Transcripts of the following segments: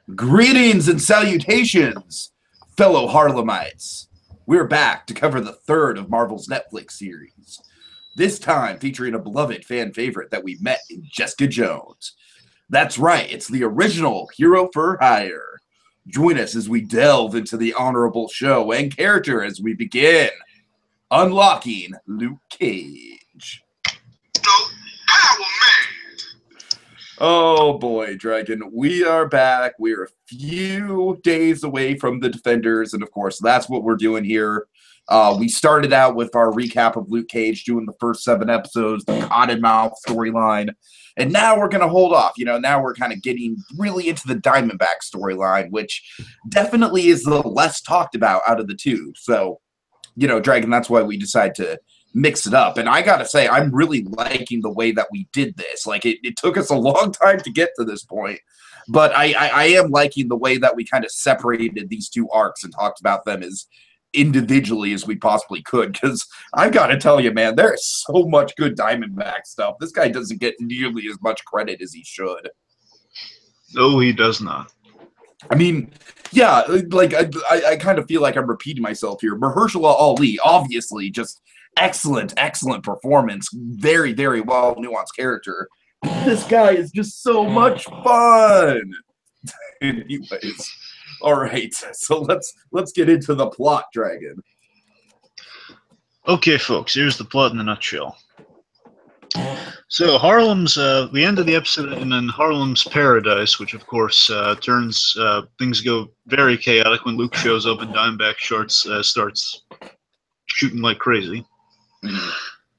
Greetings and salutations, fellow Harlemites. We're back to cover the third of Marvel's Netflix series. This time featuring a beloved fan favorite that we met in Jessica Jones. That's right, it's the original Hero for Hire. Join us as we delve into the honorable show and character as we begin unlocking Luke Cage. Oh boy, Dragon, we are back. We're a few days away from the Defenders, and of course, that's what we're doing here. We started out with our recap of Luke Cage, doing the first 7 episodes, the Cottonmouth storyline, and now we're going to hold off. Now we're kind of getting really into the Diamondback storyline, which definitely is the less talked about out of the two. So, Dragon, that's why we decided to mix it up. And I gotta say, I'm really liking the way that we did this. Like, it took us a long time to get to this point, but I am liking the way that we kind of separated these two arcs and talked about them as individually as we possibly could, because I gotta tell you, man, there is so much good Diamondback stuff. This guy doesn't get nearly as much credit as he should. No, he does not. I mean, yeah, like, I kind of feel like I'm repeating myself here. Mahershala Ali, obviously, just excellent performance. Very, very well nuanced character. This guy is just so much fun. Anyways, all right. So let's get into the plot, Dragon. Okay, folks. Here's the plot in a nutshell. So Harlem's we ended the episode in Harlem's paradise, which of course turns things go very chaotic when Luke shows up and Diamondback starts shooting like crazy.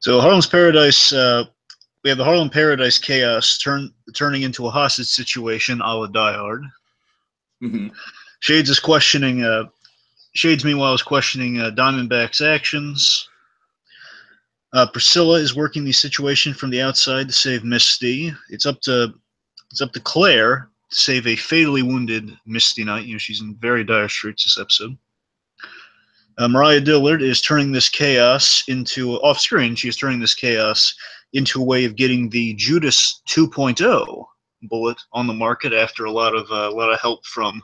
So Harlem's Paradise, we have the Harlem Paradise chaos turning into a hostage situation a la Die Hard. Shades meanwhile is questioning Diamondback's actions. Priscilla is working the situation from the outside to save Misty. It's up to Claire to save a fatally wounded Misty Knight. She's in very dire straits this episode. Mariah Dillard is turning this chaos into off-screen. She's turning this chaos into a way of getting the Judas 2.0 bullet on the market after a lot of help from.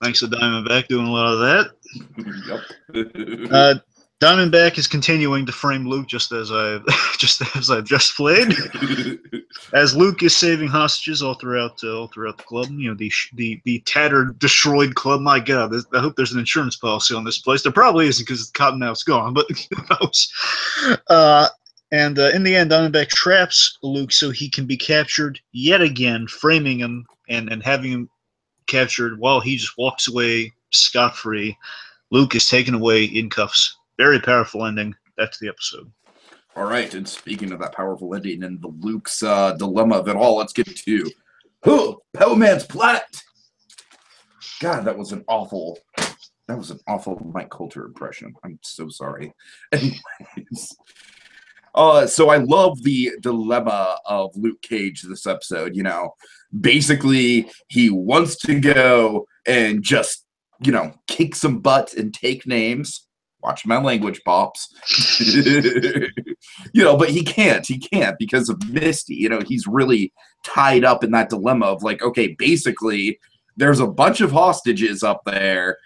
Thanks to Diamondback doing a lot of that. Yep. Diamondback is continuing to frame Luke just as I've just played. As Luke is saving hostages all throughout the club, the tattered, destroyed club. My God, I hope there's an insurance policy on this place. There probably isn't because Cottonmouth's gone, but who knows? And in the end, Diamondback traps Luke so he can be captured yet again, framing him and having him captured while he just walks away scot-free. Luke is taken away in cuffs. Very powerful ending. That's the episode. All right, and speaking of that powerful ending and the Luke's dilemma of it all, let's get to Powman's plot. God, that was an awful Mike Coulter impression. I'm so sorry. Anyways, so I love the dilemma of Luke Cage this episode. Basically he wants to go and just kick some butt and take names. Watch my language, Pops. But he can't because of Misty. He's really tied up in that dilemma of like, okay, basically there's a bunch of hostages up there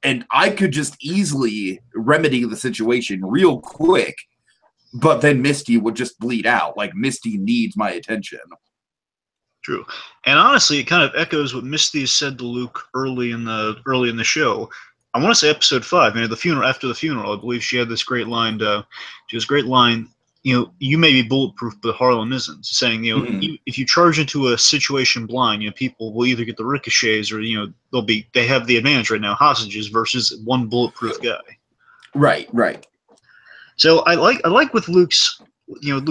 and I could just easily remedy the situation real quick, but then Misty would just bleed out. Like, Misty needs my attention. True. And honestly, it kind of echoes what Misty said to Luke early in the show. I want to say episode 5, the funeral. After the funeral, I believe she had this great line. She has a great line. You may be bulletproof, but Harlem isn't. Saying, if you charge into a situation blind, people will either get the ricochets or they have the advantage right now, hostages versus one bulletproof guy. Right. So I like with Luke's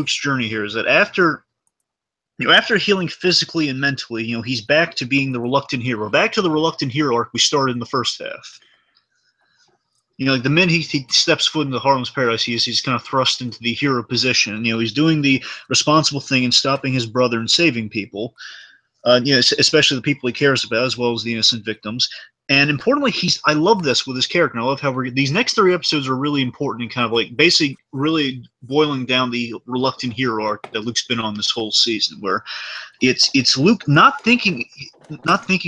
journey here is that after healing physically and mentally, he's back to being the reluctant hero. Back to the reluctant hero arc we started in the first half. Like the minute he steps foot into Harlem's Paradise, he's kind of thrust into the hero position. He's doing the responsible thing and stopping his brother and saving people. Especially the people he cares about, as well as the innocent victims. And importantly, I love this with his character. I love how these next 3 episodes are really important and kind of like basically really boiling down the reluctant hero arc that Luke's been on this whole season, where it's Luke not thinking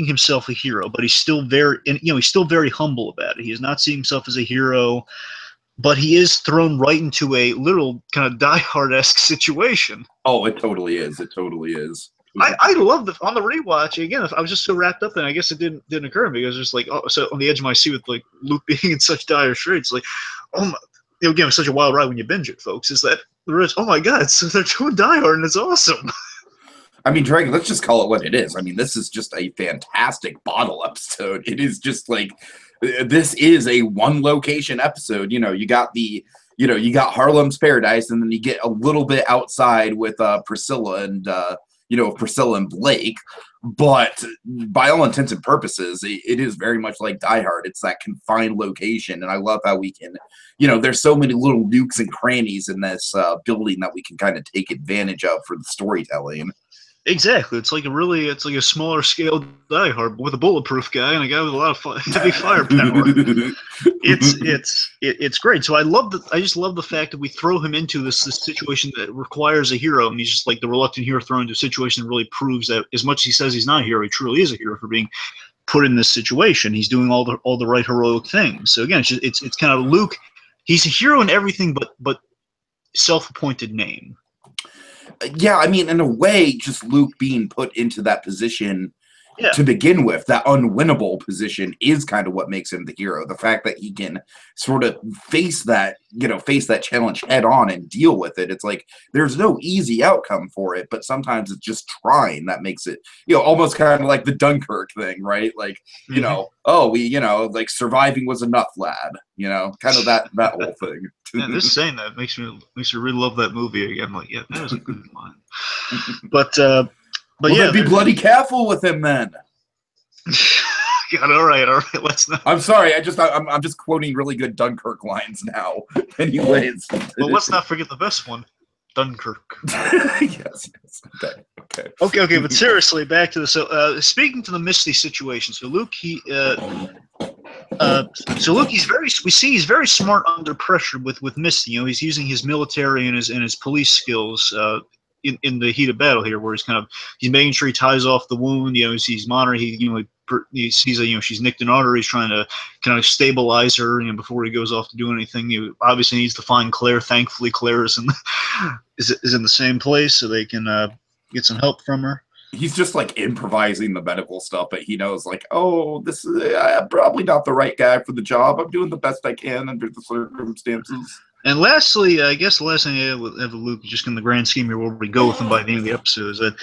himself a hero, but he's still he's still very humble about it. He is not seeing himself as a hero, but he is thrown right into a literal kind of Die Hard-esque situation. Oh, it totally is. It totally is. I love on the rewatch again. I was just so wrapped up, and I guess it didn't occur to me. I was just like, oh, so on the edge of my seat with like Luke being in such dire straits, like, oh my, again, it's such a wild ride when you binge it, folks. Is that oh my god, so they're doing Die Hard, and it's awesome. I mean, Dragon, let's just call it what it is. I mean, this is just a fantastic bottle episode. It is just like, this is a one location episode. You know, you got Harlem's Paradise, and then you get a little bit outside with Priscilla and Priscilla and Blake, but by all intents and purposes, it is very much like Die Hard. It's that confined location, and I love how we can, there's so many little nooks and crannies in this building that we can kind of take advantage of for the storytelling. Exactly, it's like a smaller scale Die Hard with a bulletproof guy and a guy with a lot of heavy firepower. It's great. So I just love the fact that we throw him into this situation that requires a hero, and he's just like the reluctant hero thrown into a situation that really proves that as much as he says he's not a hero, he truly is a hero for being put in this situation. He's doing all the right heroic things. So again, it's kind of Luke. He's a hero in everything, but self-appointed name. Yeah, I mean, in a way, just Luke being put into that position to begin with, that unwinnable position, is kind of what makes him the hero. The fact that he can sort of face that challenge head on and deal with it. It's like there's no easy outcome for it, but sometimes it's just trying that makes it, almost kind of like the Dunkirk thing, right? Like, like surviving was enough, lad. Kind of that whole thing. Yeah, just saying that makes me really love that movie again. Like, yeah, that was a good line. But yeah, be bloody careful with him then. God, all right, let's not. I'm sorry, I'm just quoting really good Dunkirk lines now. Anyways, well, let's not forget the best one, Dunkirk. yes. Okay. But seriously, back to the speaking to the Misty situation. So Luke, he's very smart under pressure with Misty. He's using his military and his police skills in the heat of battle here, where he's making sure he ties off the wound. He's monitoring. He sees that she's nicked an artery. He's trying to kind of stabilize her before he goes off to do anything. He obviously needs to find Claire. Thankfully, Claire is in the same place, so they can get some help from her. He's just like improvising the medical stuff, but he knows like, oh, this is probably not the right guy for the job. I'm doing the best I can under the circumstances. And lastly, I guess the last thing I have with Luke, just in the grand scheme here, where we go with him by the end of the episode, is that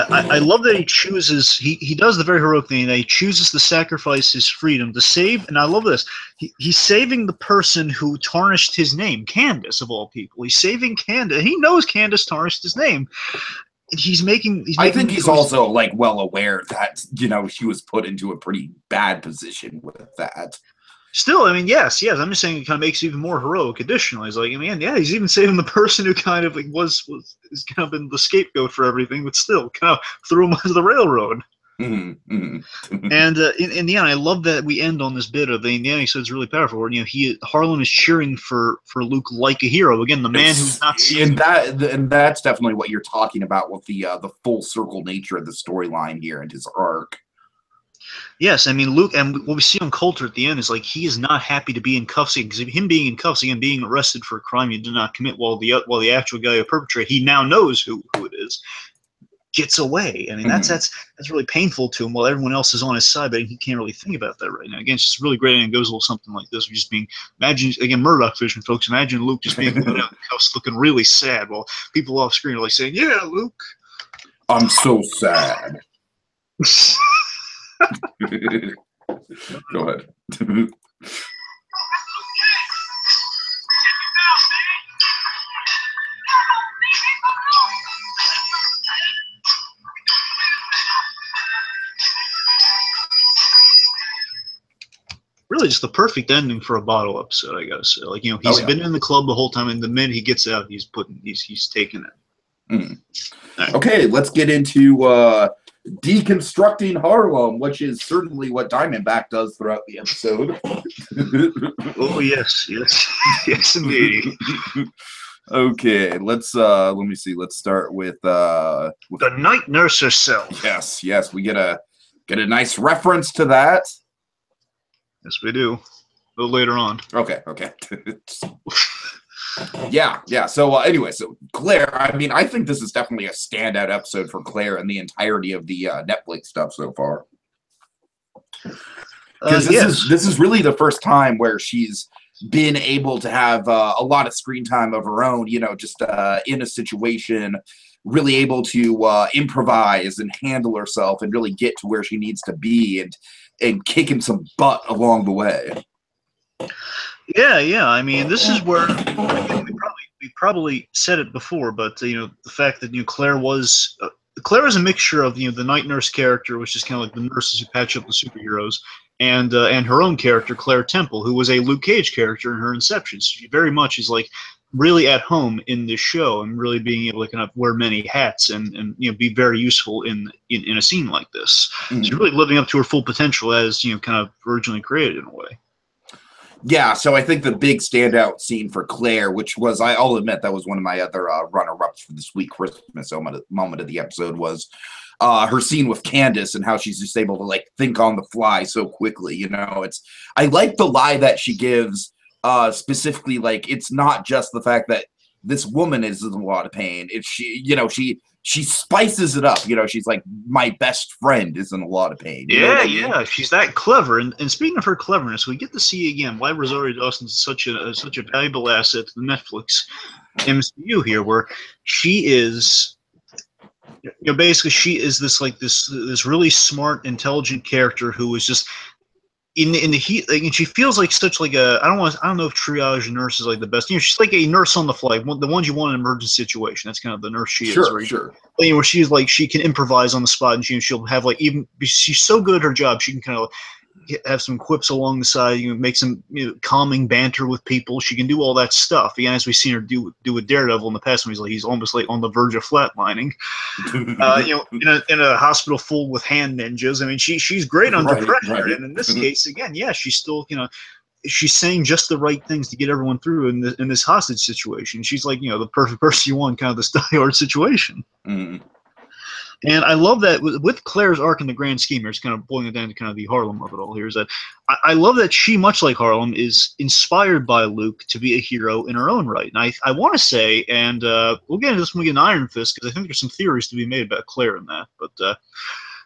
I love that he chooses, he does the very heroic thing, that he chooses to sacrifice his freedom to save, and I love this, he's saving the person who tarnished his name, Candace, of all people. He's saving Candace. He knows Candace tarnished his name. I think he's also like well aware that, he was put into a pretty bad position with that. Still, I mean, yes. I'm just saying it kind of makes it even more heroic. Additionally, it's like, he's even saving the person who kind of like is kind of been the scapegoat for everything, but still kind of threw him onto the railroad. Mm-hmm. Mm-hmm. And in the end, I love that we end on this bit of the end. He said it's really powerful. Where Harlem is cheering for Luke like a hero. Again, the man who's not seen. And that's definitely what you're talking about with the full circle nature of the storyline here and his arc. Yes, I mean, Luke, and what we see on Coulter at the end is like he is not happy to be in cuffs, because him being in cuffs, again, being arrested for a crime he did not commit, while the actual guy who perpetrated, he now knows who it is, gets away. I mean, that's really painful to him, while everyone else is on his side, but he can't really think about that right now. Again, it's just really great, and it goes a little something like this. Imagine, again, Murdoch vision, folks, imagine Luke just being put out in cuffs looking really sad, while people off screen are like saying, yeah, Luke. I'm so sad. Go ahead. Really just the perfect ending for a bottle episode, I gotta say. Like, he's been in the club the whole time, and the minute he gets out, he's taking it. Right. Okay, let's get into deconstructing Harlem, which is certainly what Diamondback does throughout the episode. Oh yes, yes, yes, indeed. Okay, let me see. Let's start with The night nurse herself. Yes, we get a nice reference to that. Yes, we do. A little later on. Okay. Yeah. So anyway, so Claire, I mean, I think this is definitely a standout episode for Claire and the entirety of the Netflix stuff so far. Because this is really the first time where she's been able to have a lot of screen time of her own, you know, just in a situation, really able to improvise and handle herself and really get to where she needs to be and kicking some butt along the way. Yeah. I mean, this is where we probably said it before, but you know, the fact that Claire is a mixture of the night nurse character, which is kind of like the nurses who patch up the superheroes, and her own character, Claire Temple, who was a Luke Cage character in her inception. So she very much is like really at home in this show and really being able to kind of wear many hats and be very useful in a scene like this. Mm-hmm. She's really living up to her full potential as kind of originally created in a way. Yeah, so I think the big standout scene for Claire, which was, I'll admit, that was one of my other runner-ups for the Sweet Christmas moment of the episode, was her scene with Candace and how she's just able to like think on the fly so quickly. You know, I like the lie that she gives, specifically, like it's not just the fact that this woman is in a lot of pain. It's she spices it up. You know, she's like, my best friend is in a lot of pain. You know what I mean? Yeah, she's that clever. And speaking of her cleverness, we get to see again why Rosario Dawson is such a valuable asset to the Netflix MCU here, where she is, basically she is this really smart, intelligent character who is just in the heat, like, and she feels like such like a I don't know if triage nurse is like the best. She's like a nurse on the fly, the ones you want in an emergency situation. That's kind of the nurse she is. Sure. Where she's like she can improvise on the spot, and she'll have like she's so good at her job, she can kind of have some quips along the side, make some calming banter with people. She can do all that stuff. Again, as we've seen her do with Daredevil in the past, when he's almost like on the verge of flatlining. In a hospital full with hand ninjas. I mean, she's great under pressure. Right. And in this case, again, she's still she's saying just the right things to get everyone through in this hostage situation. She's like the perfect person you want, kind of this die-hard situation. Mm-hmm. And I love that with Claire's arc in the grand scheme here, it's kind of boiling it down to kind of the Harlem of it all here, is that I love that she, much like Harlem, is inspired by Luke to be a hero in her own right. And I want to say, and we'll get into this when we get an Iron Fist, because I think there's some theories to be made about Claire in that. But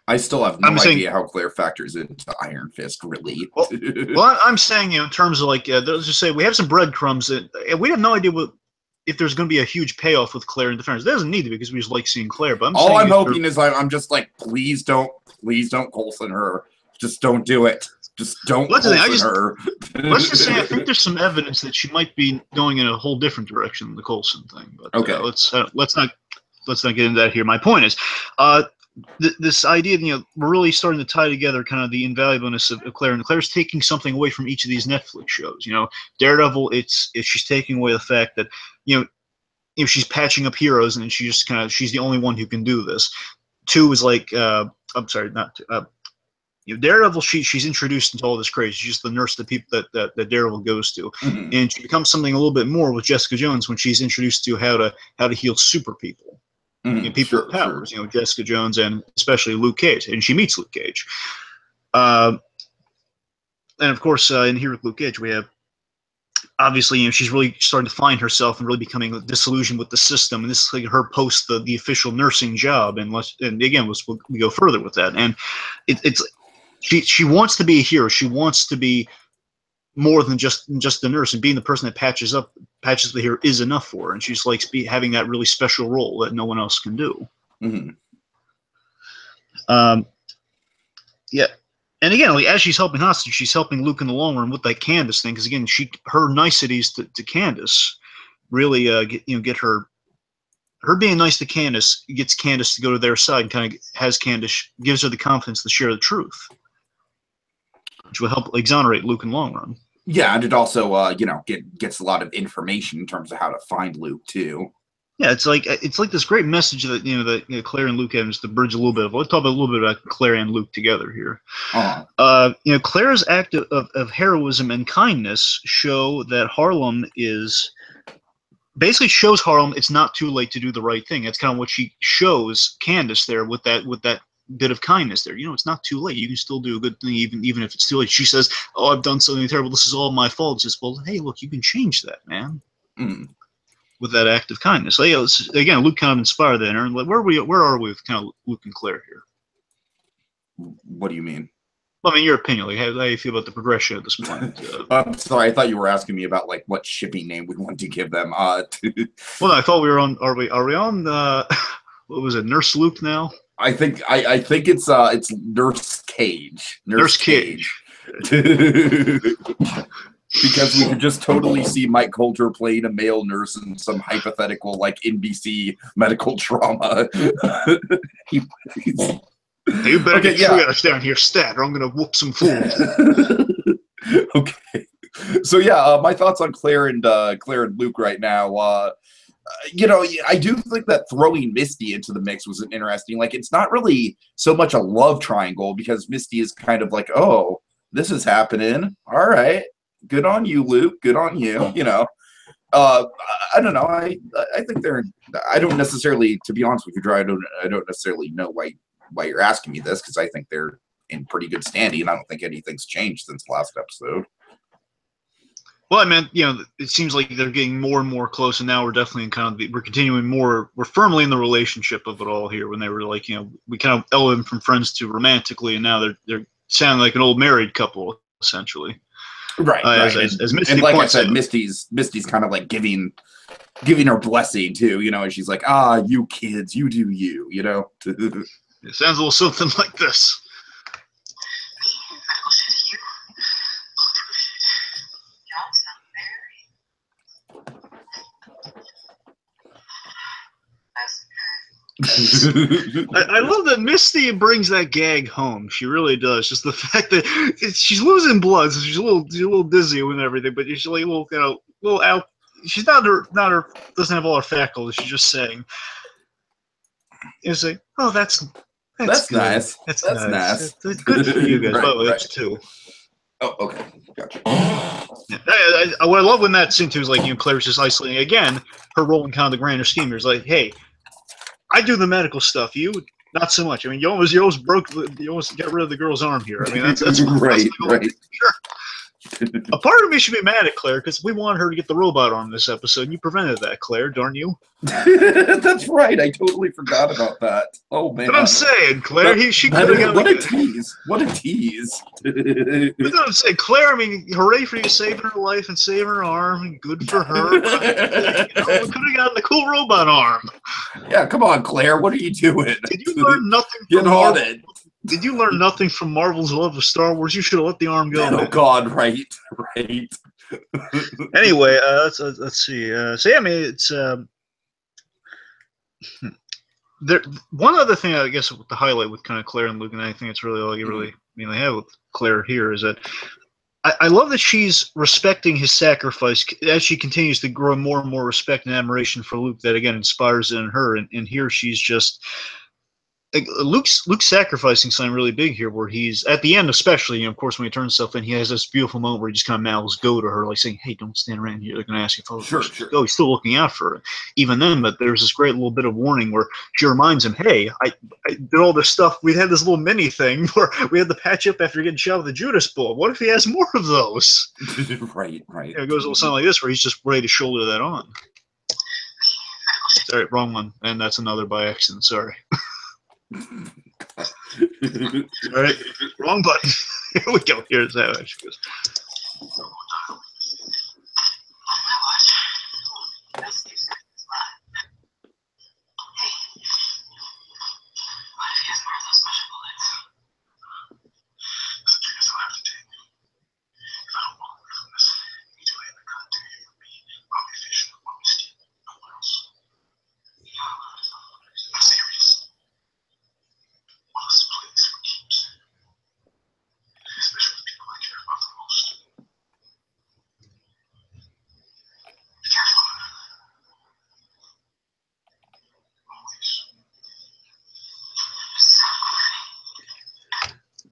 I still have no idea how Claire factors into Iron Fist, really. Well, I'm saying, in terms of like, let's just say we have some breadcrumbs that we have no idea if there's going to be a huge payoff with Claire in Defenders. There doesn't need to be, because we just like seeing Claire. But all I'm hoping is I'm just like, please don't Coulson her. Just don't do it. Just don't Coulson her. Let's just say I think there's some evidence that she might be going in a whole different direction than the Coulson thing. But okay, let's not get into that here. My point is, this idea, we're really starting to tie together kind of the invaluableness of Claire, and Claire's taking something away from each of these Netflix shows. Daredevil, she's taking away the fact that she's patching up heroes, and she's the only one who can do this. 2 is like I'm sorry, not 2. Daredevil, she's introduced into all this crazy. She's just the nurse that Daredevil goes to, mm-hmm. and she becomes something a little bit more with Jessica Jones when she's introduced to how to heal super people. Mm-hmm. People with powers, Jessica Jones and especially Luke Cage, and she meets Luke Cage. And of course, in here with Luke Cage, we have obviously, she's really starting to find herself and really becoming disillusioned with the system. And this is like her post the official nursing job. And again, we go further with that. And she wants to be a hero. She wants to be more than just the nurse, and being the person that patches the hero is enough for her, and she's like having that really special role that no one else can do. Mm-hmm. And again, like, as she's helping hostage, she's helping Luke in the long run with that Candace thing, because again, her niceties to Candace really get her being nice to Candace gets Candace to go to their side, and kind of gives her the confidence to share the truth, which will help exonerate Luke in the long run. Yeah, and it also, gets a lot of information in terms of how to find Luke, too. Yeah, it's like this great message that Claire and Luke have, just to bridge a little bit. Let's talk a little bit about Claire and Luke together here. Claire's act of heroism and kindness show that Harlem basically shows Harlem it's not too late to do the right thing. That's kind of what she shows Candace there with that bit of kindness there. It's not too late. You can still do a good thing even if it's too late. She says, "Oh, I've done something terrible. This is all my fault." It's just, well, hey, look, you can change that, man. With that act of kindness. So, again, Luke kind of inspired that. Aaron, where are we with kind of Luke and Claire here? What do you mean? Well, I mean, your opinion. Like, how do you feel about the progression at this point? I'm sorry, I thought you were asking me about like what shipping name we want to give them. Well, no, I thought we were on. Are we on? What was it? Nurse Luke now? I think it's Nurse Cage. Nurse Cage. Because we could just totally see Mike Coulter playing a male nurse in some hypothetical like NBC medical drama. You better get your ass down here, stat, or I'm gonna whoop some fools. Okay. So yeah, my thoughts on Claire and Luke right now. I do think that throwing Misty into the mix was interesting. Like, it's not really so much a love triangle because Misty is kind of like, oh, this is happening. All right. Good on you, Luke. Good on you. I don't know. I think they're. I don't necessarily, to be honest with you, Dry. I don't necessarily know why you're asking me this because I think they're in pretty good standing. I don't think anything's changed since the last episode. Well, I meant, it seems like they're getting more and more close, and now we're definitely we're continuing more. We're firmly in the relationship of it all here. When they were like, we kind of elevated from friends to romantically, and now they're sounding like an old married couple essentially. Right, right. As Misty and like I said, out. Misty's kind of like giving her blessing too, and she's like, you kids, you do you, It sounds a little something like this. I love that Misty brings that gag home. She really does. Just the fact that she's losing blood, so she's a little dizzy and everything, but she's like a little out. She's not doesn't have all her faculties. She's just saying, like, oh, that's nice. That's nice. It's good for you guys. By the way, that's two. Oh, okay, gotcha. What I love when that scene too is like Claire's just isolating again her role in kind of the grander scheme. Here is like, hey, I do the medical stuff. You not so much. I mean, you almost got rid of the girl's arm here. I mean, that's right. Sure. A part of me should be mad at Claire because we wanted her to get the robot arm this episode, and you prevented that, Claire, darn you. That's right. I totally forgot about that. Oh man. But I'm saying, Claire, she could have got what a tease. What a tease. That's what I'm saying, Claire. I mean, hooray for you saving her life and saving her arm. Good for her. We could have gotten the cool robot arm. Yeah, come on, Claire. What are you doing? Did you learn nothing? Get on it. Did you learn nothing from Marvel's love of Star Wars? You should have let the arm go. Oh God, right. Anyway, let's see. So yeah, I mean, it's there. One other thing, I guess, to highlight with kind of Claire and Luke, and I think it's really all you really mainly have with Claire here is that I love that she's respecting his sacrifice as she continues to grow more and more respect and admiration for Luke. That again inspires it in her, and here she's just. Luke's sacrificing something really big here, where he's at the end, especially, of course, when he turns himself in, he has this beautiful moment where he just kind of mouths go to her, like saying, "Hey, don't stand around here. They're going to ask you for sure. Go." He's still looking out for her, even then. But there's this great little bit of warning where she reminds him, "Hey, I did all this stuff. We had this little mini thing where we had the patch up after getting shot with the Judas Bull. What if he has more of those?" Right. It goes a little something like this, where he's just ready to shoulder that on. Sorry, wrong one, and that's another by accident. Sorry. All right, wrong button. Here we go. Here's how it actually goes.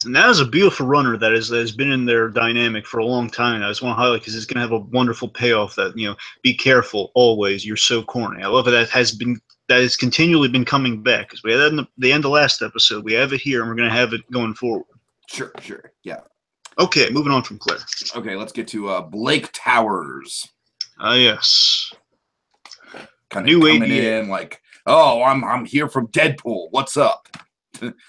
And that is a beautiful runner that has been in their dynamic for a long time. I just want to highlight because it's going to have a wonderful payoff. That be careful always. You're so corny. I love it. That has continually been coming back because we had that in the end of last episode. We have it here, and we're going to have it going forward. Sure, yeah. Okay, moving on from Claire. Okay, let's get to Blake Towers. Yes. Kind of coming in like, oh, I'm here from Deadpool. What's up?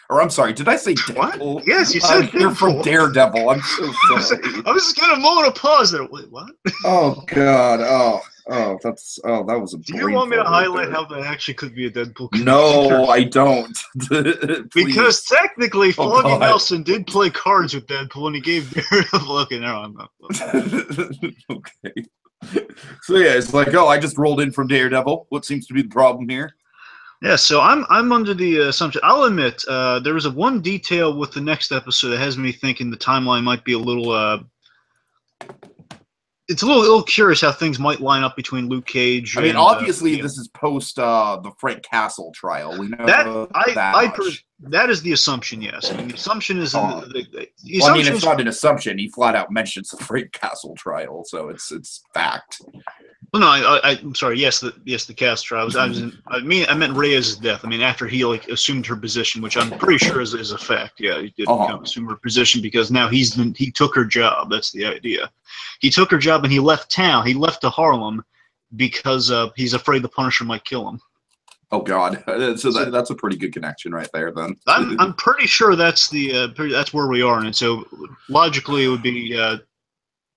Or I'm sorry, did I say Deadpool? What? Yes, you said Deadpool. You're from Daredevil. I'm so sorry. I was just getting a moment of pause there. Wait, what? Oh God. That was a. Do you want me to highlight how that actually could be a Deadpool connection? No, I don't. Because technically, Foggy Nelson did play cards with Deadpool, and he gave Daredevil. Okay, no, I'm not. Okay. So yeah, it's like, oh, I just rolled in from Daredevil. What seems to be the problem here? Yeah, so I'm under the assumption. I'll admit there was one detail with the next episode that has me thinking the timeline might be a little. It's a little curious how things might line up between Luke Cage. I mean, obviously, this is post the Frank Castle trial. We know that is the assumption. Yes, I mean the assumption is. Well, I mean, it's not an assumption. He flat out mentions the Frank Castle trial, so it's fact. Well, no, I'm sorry. Yes, the cast trial. I meant Reyes' death. I mean, after he assumed her position, which I'm pretty sure is a fact. Yeah, he did assume her position because now he took her job. That's the idea. He took her job and he left town. He left to Harlem because he's afraid the Punisher might kill him. Oh God, so that's a pretty good connection right there. Then I'm pretty sure that's that's where we are, and so logically it would be.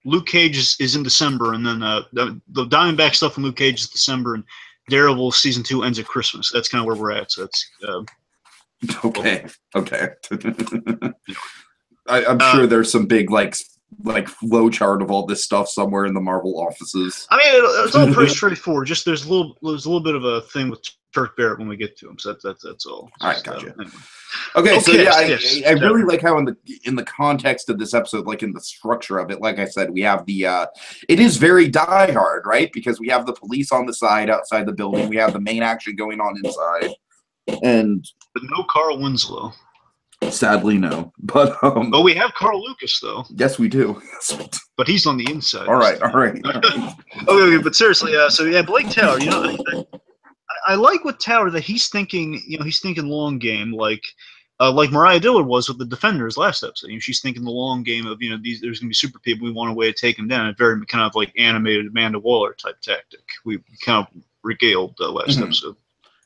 Luke Cage is in December, and then the Diamondback stuff in Luke Cage is December, and Daredevil season 2 ends at Christmas. That's kind of where we're at. So that's okay. I'm sure there's some big like flow chart of all this stuff somewhere in the Marvel offices. I mean, it's all pretty straightforward. Just there's a little bit of a thing with Turk Barrett when we get to him. So that's all. All right, gotcha. Anyway. Okay, so yeah, I really like how in the context of this episode, like in the structure of it, like I said, we have the it is very Die Hard, right? Because we have the police on the side outside the building, we have the main action going on inside, but no Carl Winslow. Sadly, no. But we have Carl Lucas though. Yes, we do. But he's on the inside. All right. Okay, but seriously, so yeah, Blake Tower. I like with Tower that he's thinking. He's thinking long game, like Mariah Dillard was with the Defenders last episode. She's thinking the long game of there's going to be super people. We want a way to take them down. A very kind of like animated Amanda Waller type tactic. We kind of regaled last episode.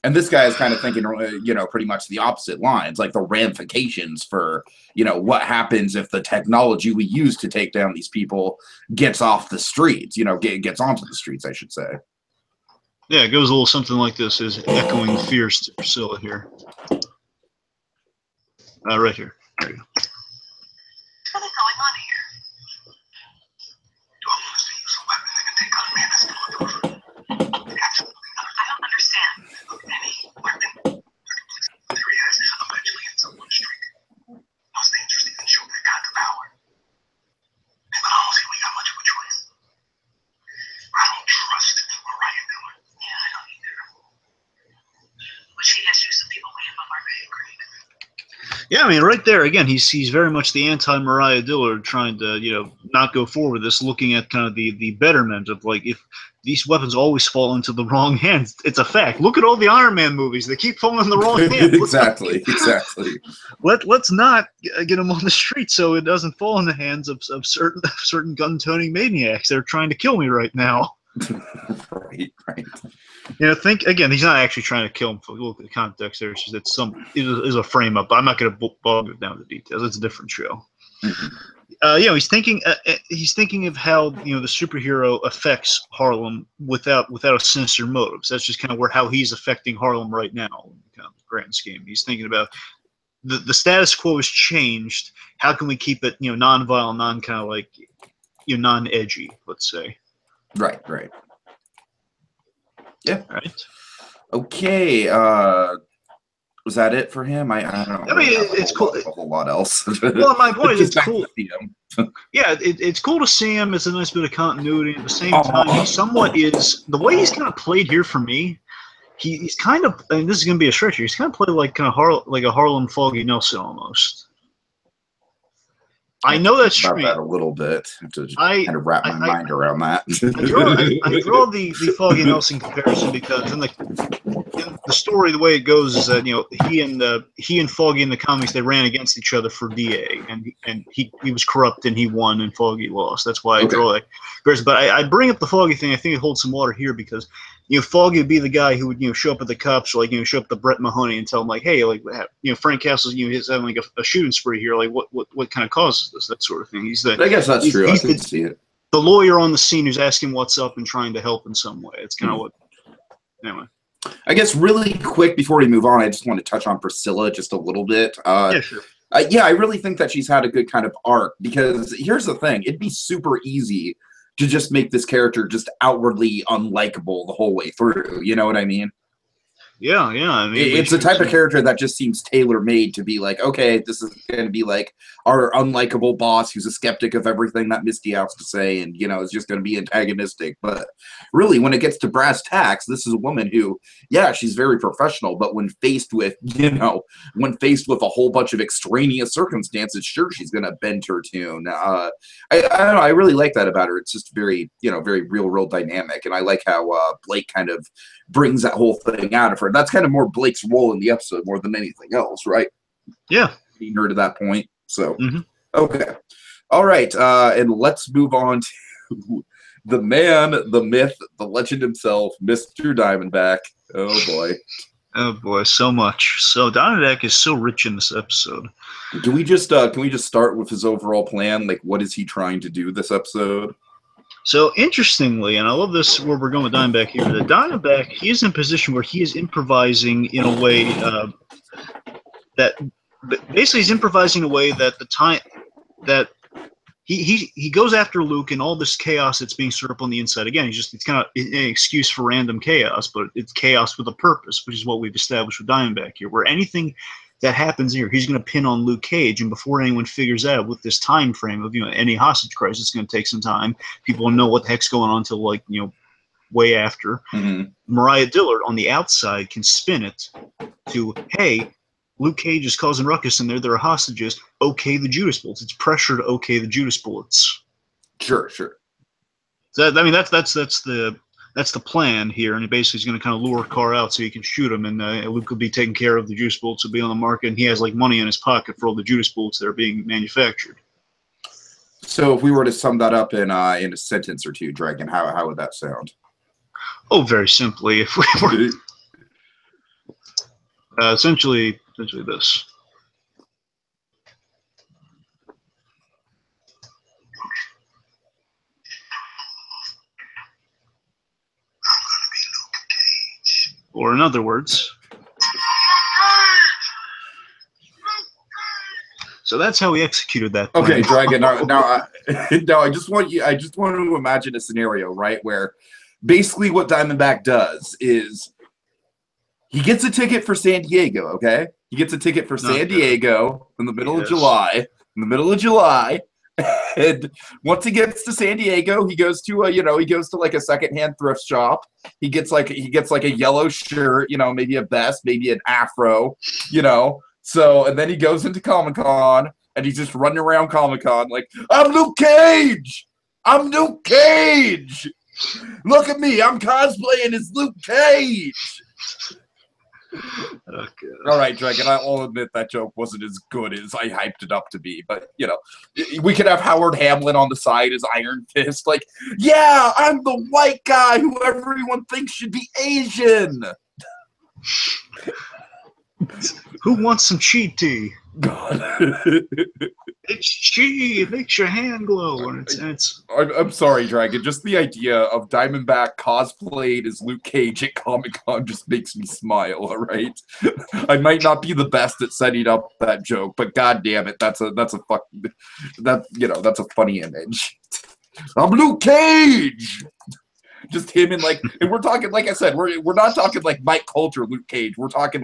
And this guy is kind of thinking, pretty much the opposite lines, like the ramifications for, what happens if the technology we use to take down these people gets off the streets, gets onto the streets, I should say. Yeah, it goes a little something like this, is echoing fears to Priscilla here. Right here. There you go. What's really going on here? Do I want to use a weapon that can take out a man that's going through? Absolutely not. I don't understand. Look, any weapon that completes the theory has eventually ends up on the street. No, it's dangerous to even show that kind of power. But I don't think we got much of a choice. I don't trust Mariah Dillard. Yeah, I don't either. But she has used the people way above our pay grade. Yeah, I mean, right there again, he's very much the anti-Mariah Dillard, trying to not go forward with this, looking at kind of the betterment of like if these weapons always fall into the wrong hands. It's a fact. Look at all the Iron Man movies; they keep falling in the wrong hands. Exactly. Let's not get them on the street so it doesn't fall in the hands of certain gun-toting maniacs. They're trying to kill me right now. Right. Think again. He's not actually trying to kill him. For look at the context there. It's a frame up. I'm not going to bog down the details. It's a different show. He's thinking. He's thinking of how the superhero affects Harlem without a sinister motive. So that's just kind of how he's affecting Harlem right now. Kind of the grand scheme. He's thinking about the status quo has changed. How can we keep it non-violent, non-edgy? Let's say. Right. Yeah. Right. Okay. Was that it for him? I don't know. I mean, it's cool. A whole lot else. Well, my point is, it's cool. To see him. Yeah, it's cool to see him. It's a nice bit of continuity. At the same time, he somewhat is the way he's kind of played here for me. He's kind of, and this is going to be a stretch. He's kind of played like a Harlem Foggy Nelson almost. I know that's about true. that a little bit. I have to kind of wrap my mind around that. I draw the Foggy Nelson comparison because in the story, the way it goes is that he and Foggy in the comics, they ran against each other for DA, and he was corrupt and he won and Foggy lost. That's why I draw that comparison. But I bring up the Foggy thing. I think it holds some water here because Foggy would be the guy who would show up at the cops, or show up to Brett Mahoney and tell him hey, Frank Castle's he's having a shooting spree here. What kind of causes this, that sort of thing. I guess that's true. I can see it. The lawyer on the scene who's asking what's up and trying to help in some way. It's kind of what. Anyway. I guess really quick before we move on, I just want to touch on Priscilla just a little bit. Yeah, sure. I really think that she's had a good kind of arc because here's the thing. It'd be super easy to just make this character just outwardly unlikable the whole way through. You know what I mean? Yeah. I mean, it's the type of character that just seems tailor-made to be okay, this is going to be our unlikable boss who's a skeptic of everything that Misty has to say and, is just going to be antagonistic. But really, when it gets to brass tacks, this is a woman who, yeah, she's very professional, but when faced with, a whole bunch of extraneous circumstances, sure, she's going to bend her tune. I don't know, I really like that about her. It's just very, very real-world dynamic, and I like how Blake kind of brings that whole thing out of her. That's kind of more Blake's role in the episode more than anything else, right? Yeah. Being her to that point. So, okay. All right. And let's move on to the man, the myth, the legend himself, Mr. Diamondback. Oh, boy. Oh, boy. So much. So Diamondback is so rich in this episode. Do we just, can we just start with his overall plan? What is he trying to do this episode? So, interestingly, and I love this where we're going with Diamondback here, the Diamondback, he is in a position where he is improvising in a way that basically he's improvising in a way that the time that he goes after Luke and all this chaos that's being stirred up on the inside. Again, it's kind of an excuse for random chaos, but it's chaos with a purpose, which is what we've established with Diamondback here, where anything that happens here, he's going to pin on Luke Cage, and before anyone figures out with this time frame of any hostage crisis, it's going to take some time. People will know what the heck's going on until way after. Mariah Dillard on the outside can spin it to, hey, Luke Cage is causing ruckus in there. There are hostages. Okay, the Judas bullets. It's pressure to okay the Judas bullets. Sure. So that's the plan here, and he basically is going to kind of lure Carr out so he can shoot him, and Luke will be taking care of the Judas bullets, will be on the market, and he has money in his pocket for all the Judas bullets that are being manufactured. So if we were to sum that up in a sentence or two, Dragon, how would that sound? Oh, very simply, if we were essentially this. Or in other words, so that's how we executed that plan. Okay, Dragon. Now, I just want to imagine a scenario, right, where basically what Diamondback does is he gets a ticket for San Diego. Okay, he gets a ticket for San Diego in the middle of July. And once he gets to San Diego, he goes to a secondhand thrift shop. He gets a yellow shirt, maybe a vest, maybe an afro, So, and then he goes into Comic-Con and he's just running around Comic-Con I'm Luke Cage. I'm Luke Cage. Look at me. I'm cosplaying as Luke Cage. Okay. All right, Dragon, I'll admit that joke wasn't as good as I hyped it up to be, but, we could have Howard Hamlin on the side as Iron Fist, yeah, I'm the white guy who everyone thinks should be Asian. Who wants some chi tea? God. It's chi. It makes your hand glow. And it's I'm sorry, Dragon. Just the idea of Diamondback cosplayed as Luke Cage at Comic-Con just makes me smile. All right, I might not be the best at setting up that joke, but god damn it, that's a funny image. I'm Luke Cage. Just him and and we're talking, like I said, we're not talking Mike Coulter Luke Cage. We're talking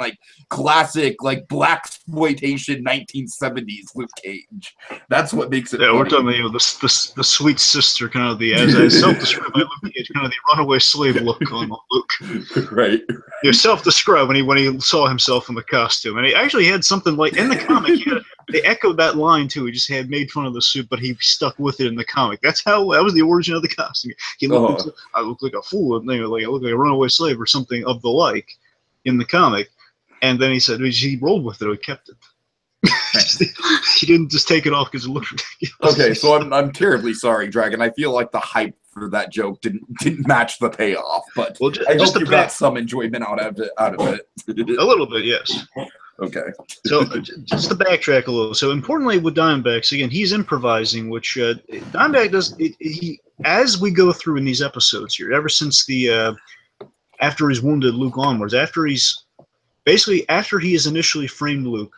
classic blaxploitation 1970s Luke Cage. That's what makes it. Yeah, funny. We're talking about the sweet sister, kind of the as self-described by Luke Cage, kind of the runaway slave look on Luke. Right. Self-described when he saw himself in the costume, and he actually had something in the comic. they echoed that line too. He just had made fun of the suit, but he stuck with it in the comic. That was the origin of the costume. He looked I look like a fool, like I look like a runaway slave or something of the like in the comic. And then he said he rolled with it. He kept it. He didn't just take it off because it looked ridiculous. Okay, so I'm terribly sorry, Dragon. I feel like the hype for that joke didn't match the payoff, but I hope you got some enjoyment out of it. A little bit, yes. Okay. So just to backtrack a little. So importantly with Diamondback, again, he's improvising, which Diamondback does. He as we go through in these episodes here, ever since the after he's wounded Luke onwards, after he is initially framed Luke.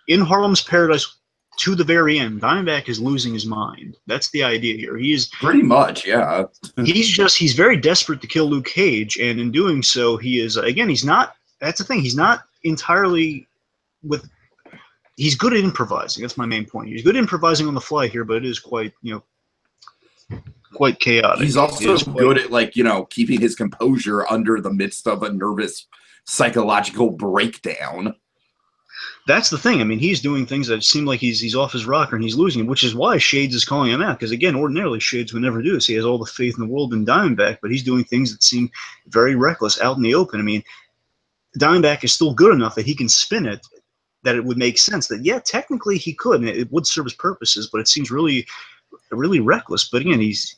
In Harlem's Paradise, to the very end, Diamondback is losing his mind. That's the idea here. He is pretty much, yeah. he's very desperate to kill Luke Cage, and in doing so, he is again. He's not. That's the thing. He's not entirely He's good at improvising. That's my main point. He's good at improvising on the fly here, but it is quite quite chaotic. He's also good at keeping his composure under the midst of a nervous psychological breakdown. That's the thing. I mean, he's doing things that seem like he's off his rocker and he's losing him, which is why Shades is calling him out. Because again, ordinarily Shades would never do this. He has all the faith in the world in Diamondback, but he's doing things that seem very reckless out in the open. I mean, Diamondback is still good enough that he can spin it, that it would make sense that yeah, technically he could, and it would serve his purposes. But it seems really, really reckless. But again, he's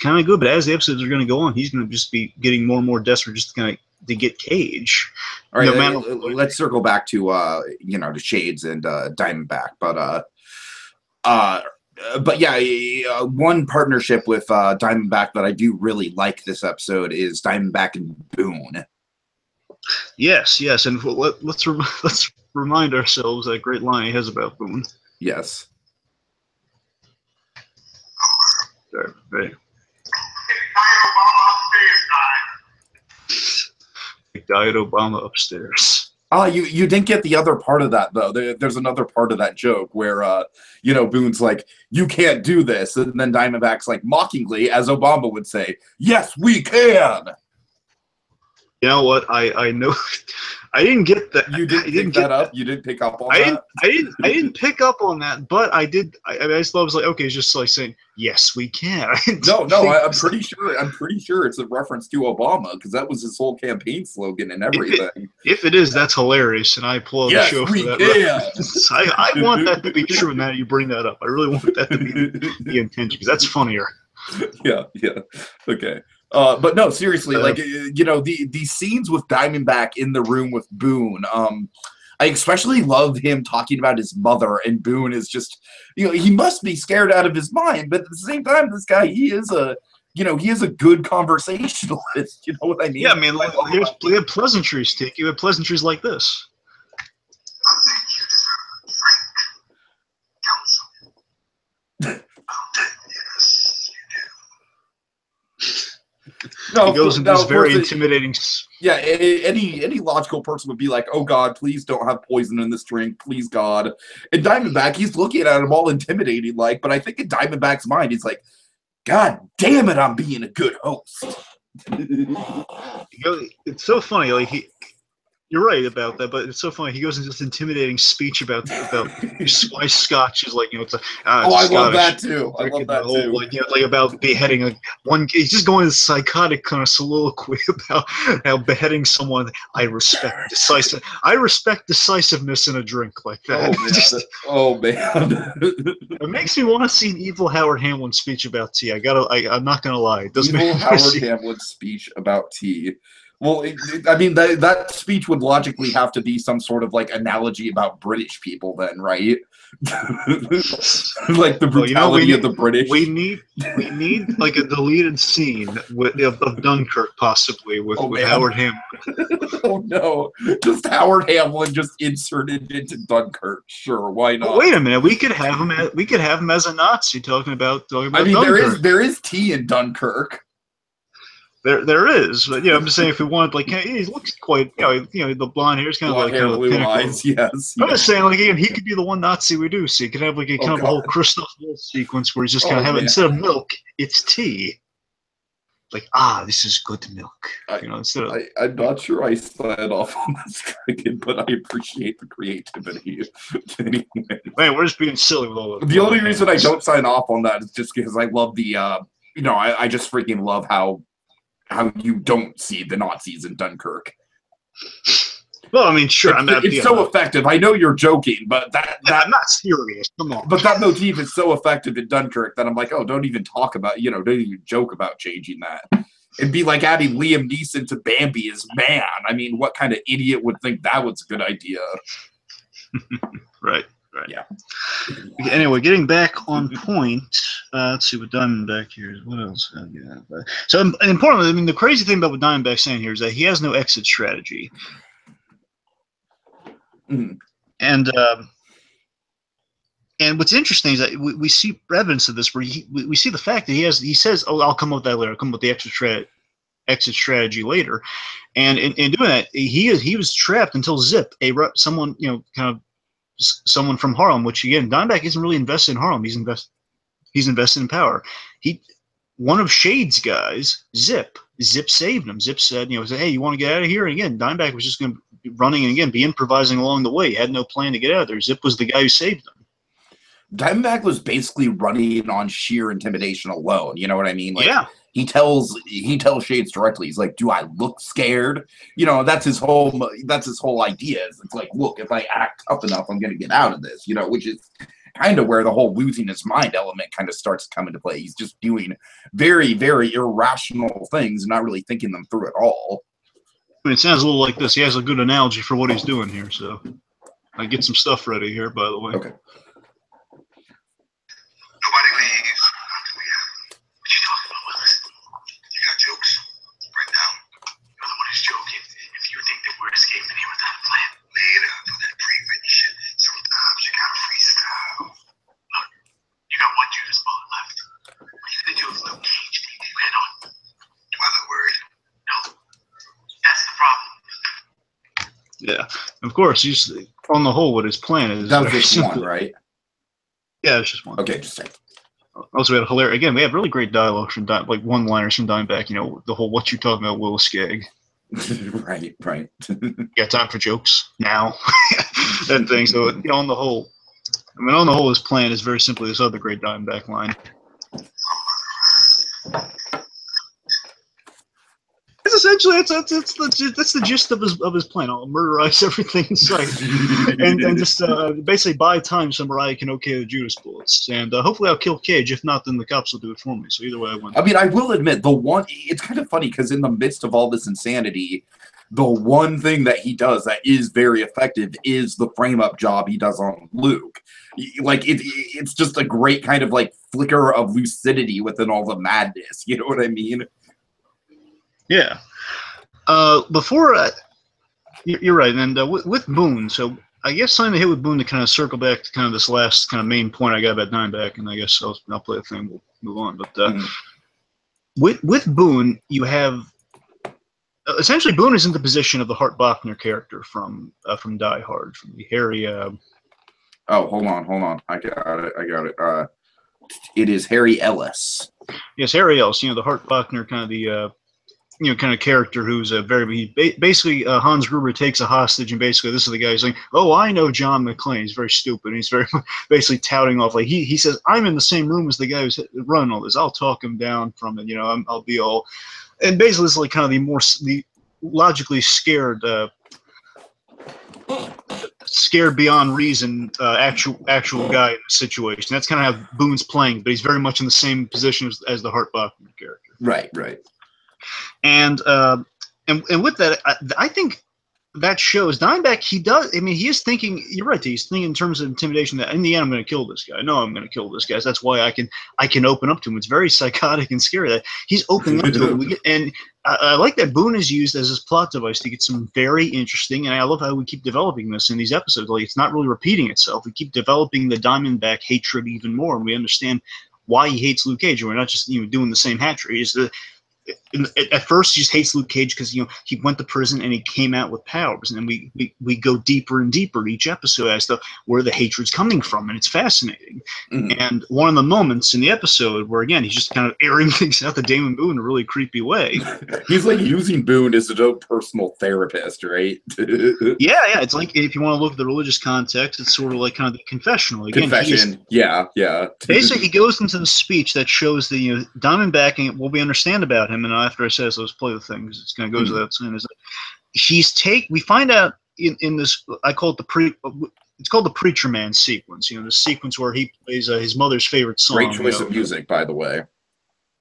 kind of good. But as the episodes are going to go on, he's going to just be getting more and more desperate, just to get Cage. All right, let's circle back to to Shades and Diamondback, but yeah, one partnership with Diamondback that I do really like this episode is Diamondback and Boone. Yes, and let's remind ourselves that great line he has about Boone. Yes. Right. Diet Obama upstairs. Oh, you didn't get the other part of that though. There's another part of that joke where Boone's like, "You can't do this," and then Diamondback's like mockingly, as Obama would say, "Yes, we can." You know what? I know. I didn't get that. You didn't pick that up. You didn't pick up on that. I didn't pick up on that, but I did. I just thought it was like, okay, it's just like saying, "Yes, we can." No, I'm pretty sure it's a reference to Obama because that was his whole campaign slogan and everything. If it is, that's hilarious, and I applaud the show for that. I want that to be true, and now you bring that up. I really want that to be the intention because that's funnier. Yeah. Okay. But no, seriously, these scenes with Diamondback in the room with Boone, I especially love him talking about his mother, and Boone is just, he must be scared out of his mind, but at the same time, this guy, he is a good conversationalist. You know what I mean? Yeah, I mean, we have pleasantries, Tiki. You have pleasantries like this. No, he goes into this very intimidating. Yeah, any logical person would be like, "Oh God, please don't have poison in this drink, please God." And Diamondback, he's looking at him all intimidating, but I think in Diamondback's mind, he's like, "God damn it, I'm being a good host." It's so funny, you're right about that, but it's so funny. He goes into this intimidating speech about spice scotch. Is it's I love that too. I love that too. About beheading one. He's just going this psychotic kind of soliloquy about how beheading someone. I respect decisiveness in a drink like that. Oh man. It makes me want to see an evil Howard Hamlin speech about tea. I'm not gonna lie. It does evil Howard Hamlin speech about tea. Well, I mean, that speech would logically have to be some sort of analogy about British people, then, right? Like the brutality of the British. We need like a deleted scene of Dunkirk, possibly with Howard Hamlin. Oh no! Just Howard Hamlin just inserted into Dunkirk. Sure, why not? But wait a minute, we could have him as a Nazi talking about I mean, Dunkirk. there is tea in Dunkirk. There is, but I'm just saying if we want, he looks quite, the blonde hair is kind of blue eyes, yes. I'm just saying, again, he could be the one Nazi we do see. He could have a kind of a whole Christoph Waltz sequence where he's just kind of having, instead of milk, it's tea. like, this is good milk. Instead of I'm not sure I sign off on this dragon, but I appreciate the creativity. Anyway. Man, we're just being silly with all the only reason I don't sign off on that is just because I love the I just freaking love how you don't see the Nazis in Dunkirk. Well, I mean, sure. It's so effective. I know you're joking, but I'm not serious. Come on. But that motif is so effective in Dunkirk that I'm like, oh, don't even talk about, don't even joke about changing that. It'd be like adding Liam Neeson to Bambi as man. I mean, what kind of idiot would think that was a good idea? Right. Yeah. Anyway, getting back on point. Let's see what Diamondback here is. What else? So, and importantly, I mean, the crazy thing about what Diamondback's saying here is that he has no exit strategy. Mm-hmm. And what's interesting is that we see evidence of this where we see the fact that he says, "Oh, I'll come up with that later. I'll come up with the exit strategy later." And in doing that, he was trapped until Zip, someone someone from Harlem, which again, Diamondback isn't really invested in Harlem. He's invested in power. One of Shade's guys, Zip saved him. Zip said, "Hey, you want to get out of here?" And again, Diamondback was just going to be running and again be improvising along the way. He had no plan to get out of there. Zip was the guy who saved him. Diamondback was basically running on sheer intimidation alone. You know what I mean? Like, yeah. He tells Shades directly. He's like, "Do I look scared?" That's his whole idea. It's like, look, if I act tough enough, I'm going to get out of this. Which is kind of where the whole losing his mind element kind of starts to come into play. He's just doing very, very irrational things and not really thinking them through at all. I mean, it sounds a little like this. He has a good analogy for what he's doing here. So I get some stuff ready here, by the way. Okay. Nobody leaves until we have. What you talking about, Willis? You got jokes? Right now. You're the one who's joking. If you think that we're escaping here without a plan. Later, do that pre-written shit. Sometimes you gotta freestyle. Look, you got one Judas bullet left. What are you gonna do with Luke Cage? Can you head on? Do I look worried? No. That's the problem. Yeah. Of course, on the whole, what his plan is. That was just one, right? Yeah, it's just one. Okay, just saying. Also, we had hilarious. Again, we have really great dialogue from like one-liners from Diamondback. The whole "what you talking about, Willis gag." Right. You got time for jokes now? That thing. So, on the whole, his plan is very simply this other great Diamondback line. It's essentially that's the gist of his plan. I'll murderize everything in sight, and just basically buy time so Mariah can okay the Judas bullets, and hopefully I'll kill Cage. If not, then the cops will do it for me. So either way, I win. I mean, I will admit it's kind of funny because in the midst of all this insanity, the one thing that he does that is very effective is the frame-up job he does on Luke. Like it's just a great kind of like flicker of lucidity within all the madness. You know what I mean? Yeah. You're right. And with Boone, so I guess something to hit with Boone to kind of circle back to kind of this last kind of main point I got about Diamondback, and I guess I'll play a thing. We'll move on. But with Boone, you have essentially Boone is in the position of the Hart Bochner character from Die Hard, from the Harry. Oh, hold on. I got it. It is Harry Ellis. Yes, Harry Ellis. The Hart Bochner kind of the. Kind of character who's basically Hans Gruber takes a hostage, and basically this is the guy who's saying, "Oh, I know John McClane. He's very stupid. He's very basically touting off like he says, I'm in the same room as the guy who's running all this. I'll talk him down from it. I'll be all." And basically, it's like kind of the logically scared beyond reason actual guy in the situation. That's kind of how Boone's playing, but he's very much in the same position as the Hart Bochner character. Right. And with that, I think that shows Diamondback. He is thinking. You're right. He's thinking in terms of intimidation. That in the end, I'm going to kill this guy. I know I'm going to kill this guy. So that's why I can open up to him. It's very psychotic and scary that he's opening up to him. And I like that Boone is used as his plot device to get some very interesting. And I love how we keep developing this in these episodes. Like it's not really repeating itself. We keep developing the Diamondback hatred even more, and we understand why he hates Luke Cage. And we're not just doing the same hat trick. at first he just hates Luke Cage because he went to prison and he came out with powers, and then we go deeper and deeper each episode as to where the hatred's coming from, and it's fascinating. Mhm. And one of the moments in the episode where again he's just kind of airing things out to Damon Boone in a really creepy way. He's like using Boone as his own personal therapist, right? Yeah, it's like if you want to look at the religious context, it's sort of like kind of the confessional. Again, Confession, yeah. Basically, he goes into the speech that shows the Diamondback and what we understand about him. And after I say this, let's play the thing because it's going to go without saying. Is that we find out in this, I call it it's called the Preacher Man sequence. The sequence where he plays his mother's favorite song. Great choice of music, by the way.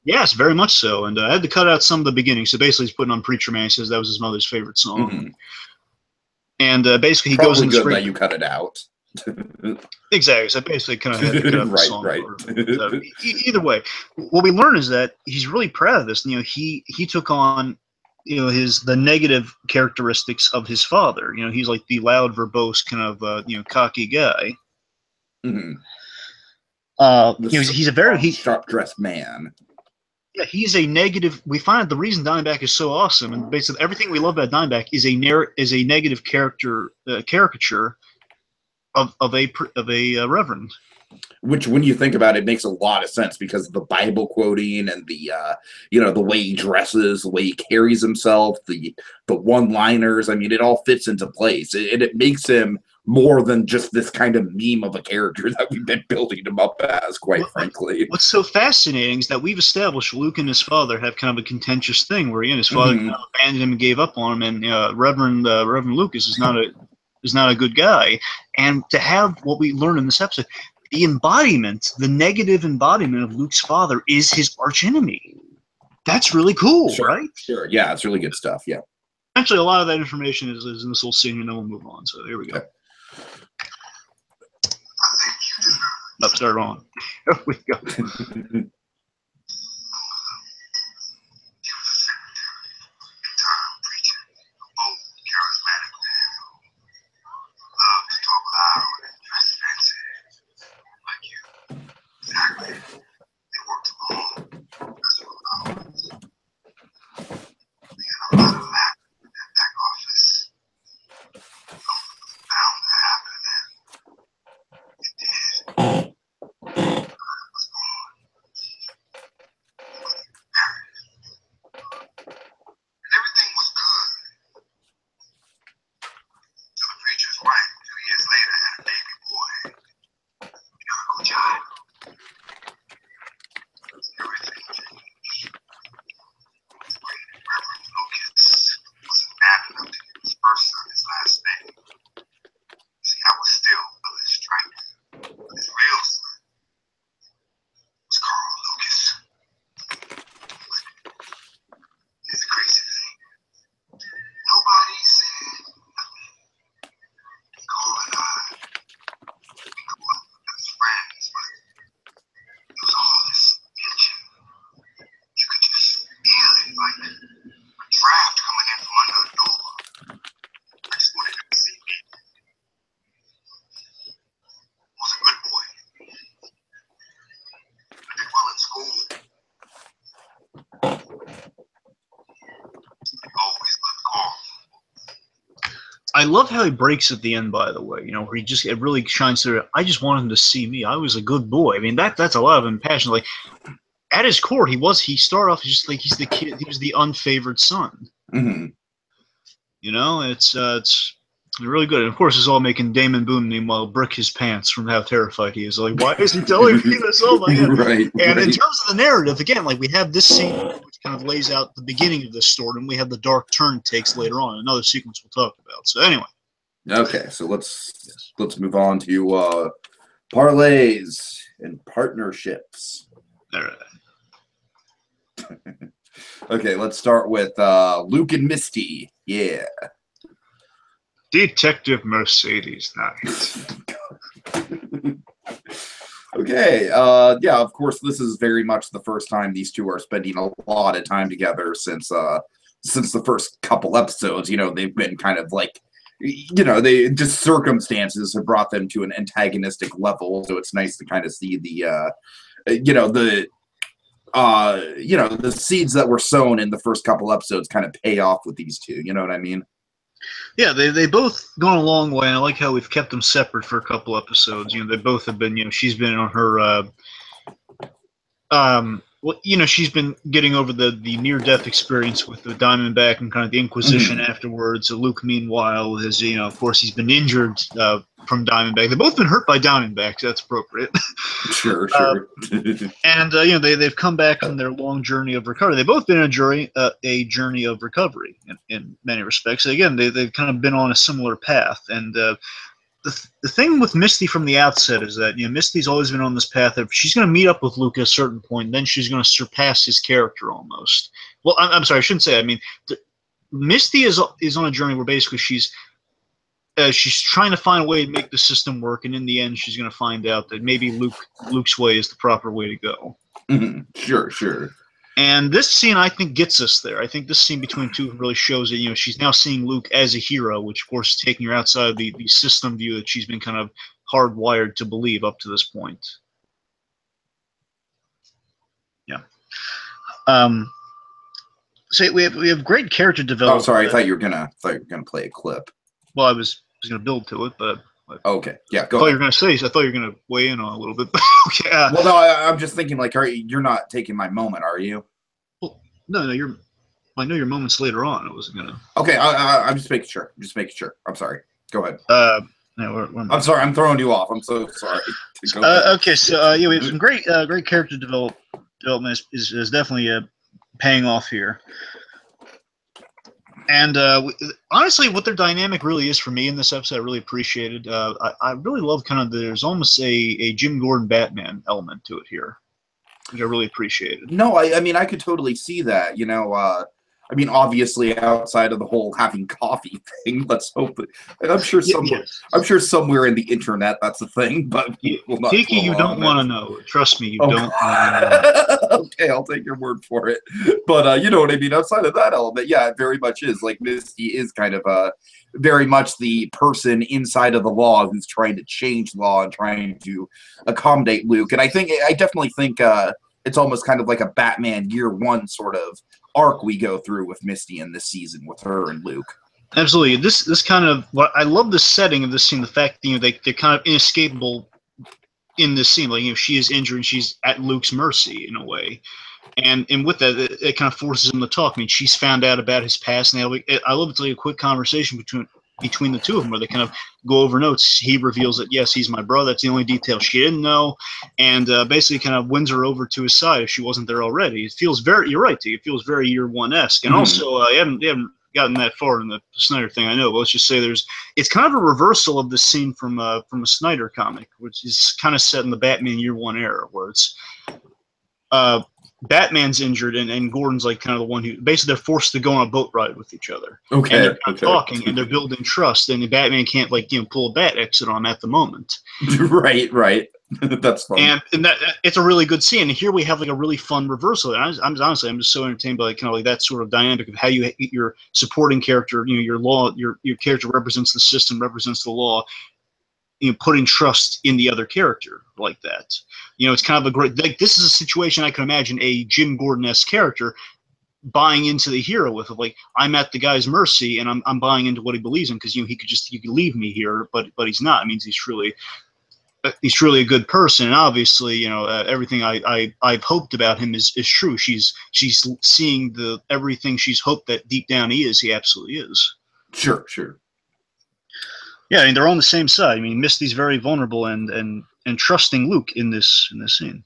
Yes, very much so. And I had to cut out some of the beginning. So basically, he's putting on Preacher Man. He says that was his mother's favorite song. Mm-hmm. And basically, he Probably goes into good that you cut it out. Exactly. So basically, kind of had to cut out the song. Right. Either way, what we learn is that he's really proud of this. He took on the negative characteristics of his father. He's like the loud, verbose, kind of cocky guy. Mm-hmm. He's a very sharp-dressed man. Yeah, he's a negative. We find the reason Diamondback is so awesome, and basically everything we love about Diamondback is a negative caricature of a reverend. Which, when you think about it, makes a lot of sense because of the Bible quoting and the the way he dresses, the way he carries himself, the one-liners. I mean, it all fits into place, and it makes him more than just this kind of meme of a character that we've been building him up as, quite frankly. What's so fascinating is that we've established Luke and his father have kind of a contentious thing where his father kind of abandoned him and gave up on him, and Reverend Lucas is not a good guy. And to have what we learn in this episode, the negative embodiment of Luke's father is his archenemy. That's really cool, right? Sure, yeah, it's really good stuff, yeah. Actually, a lot of that information is in this little scene, and then we'll move on. So here we go. Okay. Let's start on. Here we go. I love how he breaks at the end, by the way, where it really shines through. I just want him to see me. I was a good boy. I mean, that's a lot of impassioned. Like, at his core, he started off just like he's the kid. He was the unfavored son. Mm-hmm. It's really good. And of course, it's all making Damon Boone meanwhile brick his pants from how terrified he is. Like, why is he telling me this? Oh my god! Right. In terms of the narrative, again, like we have this scene which kind of lays out the beginning of this story, and we have the dark turn it takes later on. Another sequence we'll talk about. So anyway. Okay, so let's move on to parlays and partnerships. All right. Okay, let's start with Luke and Misty. Yeah. Detective Mercedes Knight. Okay, yeah, of course, this is very much the first time these two are spending a lot of time together since the first couple episodes. They've been kind of like, they just circumstances have brought them to an antagonistic level. So it's nice to kind of see the you know, the seeds that were sown in the first couple episodes kind of pay off with these two. You know what I mean? Yeah, they both gone a long way, and I like how we've kept them separate for a couple episodes. You know, they both have been. You know, she's been on her. Well, you know, she's been getting over the near-death experience with the Diamondback and kind of the Inquisition afterwards. Luke, meanwhile, has, you know, of course, he's been injured from Diamondback. They've both been hurt by Diamondback, so that's appropriate. Sure. And you know, they've come back from their long journey of recovery. They've both been on a journey of recovery in many respects. Again, they've kind of been on a similar path. And the thing with Misty from the outset is that, you know, Misty's always been on this path of she's going to meet up with Luke at a certain point, then she's going to surpass his character almost. Well, I'm sorry, I shouldn't say. I mean, Misty is on a journey where basically she's trying to find a way to make the system work, and in the end, she's going to find out that maybe Luke's way is the proper way to go. Sure. And this scene, I think, gets us there. I think this scene between two really shows that, you know, she's now seeing Luke as a hero, which, of course, is taking her outside of the system view that she's been kind of hardwired to believe up to this point. Yeah. So we have great character development. Oh, sorry. I thought you were gonna play a clip. Well, I was going to build to it, but. Okay. Yeah. Go. I thought you were going to say. So I thought you were going to weigh in on a little bit. Okay. Well, no, I'm just thinking, like, you're not taking my moment, are you? Well, no. I know your moments later on. I wasn't gonna. Okay. I'm just making sure. I'm sorry. Go ahead. No, I'm sorry. I'm throwing you off. I'm so sorry. Okay. So yeah, we have some great character development is definitely paying off here. And honestly, what their dynamic really is for me in this episode, I really appreciated. I really love kind of there's almost a Jim Gordon Batman element to it here, which I really appreciated. No, I mean, I could totally see that. You know, I mean, obviously, outside of the whole having coffee thing, let's hope. I'm sure somewhere in the internet that's a thing, but Tiki, you don't want to know. Trust me, you don't want to know. Okay, I'll take your word for it. But you know what I mean. Outside of that element, yeah, it very much is. Like Misty is kind of very much the person inside of the law who's trying to change law and trying to accommodate Luke. And I definitely think it's almost kind of like a Batman Year One sort of arc we go through with Misty in this season with her and Luke. Absolutely. This kind of what I love the setting of this scene, the fact that, you know, they're kind of inescapable in this scene. Like, you know, she is injured and she's at Luke's mercy in a way. And with that, it kind of forces him to talk. I mean, she's found out about his past, and I love it's like a quick conversation between the two of them where they kind of go over notes. He reveals that, yes, he's my brother. That's the only detail she didn't know. And basically kind of wins her over to his side if she wasn't there already. It feels you're right, T. It feels very Year One-esque. And also, you haven't gotten that far in the Snyder thing, I know, but let's just say it's kind of a reversal of the scene from a Snyder comic, which is kind of set in the Batman Year One era, where it's Batman's injured and Gordon's like kind of the one who basically they're forced to go on a boat ride with each other. Okay. And they're kind of talking and they're building trust, and Batman can't, like, you know, pull a bat exit on at the moment. Right. That's fun. And that it's a really good scene. And here we have like a really fun reversal. And I'm just so entertained by, like, kind of like that sort of dynamic of how your supporting character, you know, your character represents the system, represents the law, you know, putting trust in the other character like that. You know, it's kind of a great, like, this is a situation I can imagine a Jim Gordon-esque character buying into the hero with, like, I'm at the guy's mercy and I'm buying into what he believes in, because, you know, he could leave me here, but he's not. It means he's truly a good person, and obviously, you know, everything I've hoped about him is true. She's seeing everything she's hoped that deep down he absolutely is. Sure. Yeah, I mean, they're on the same side. I mean, Misty's very vulnerable and trusting Luke in this scene.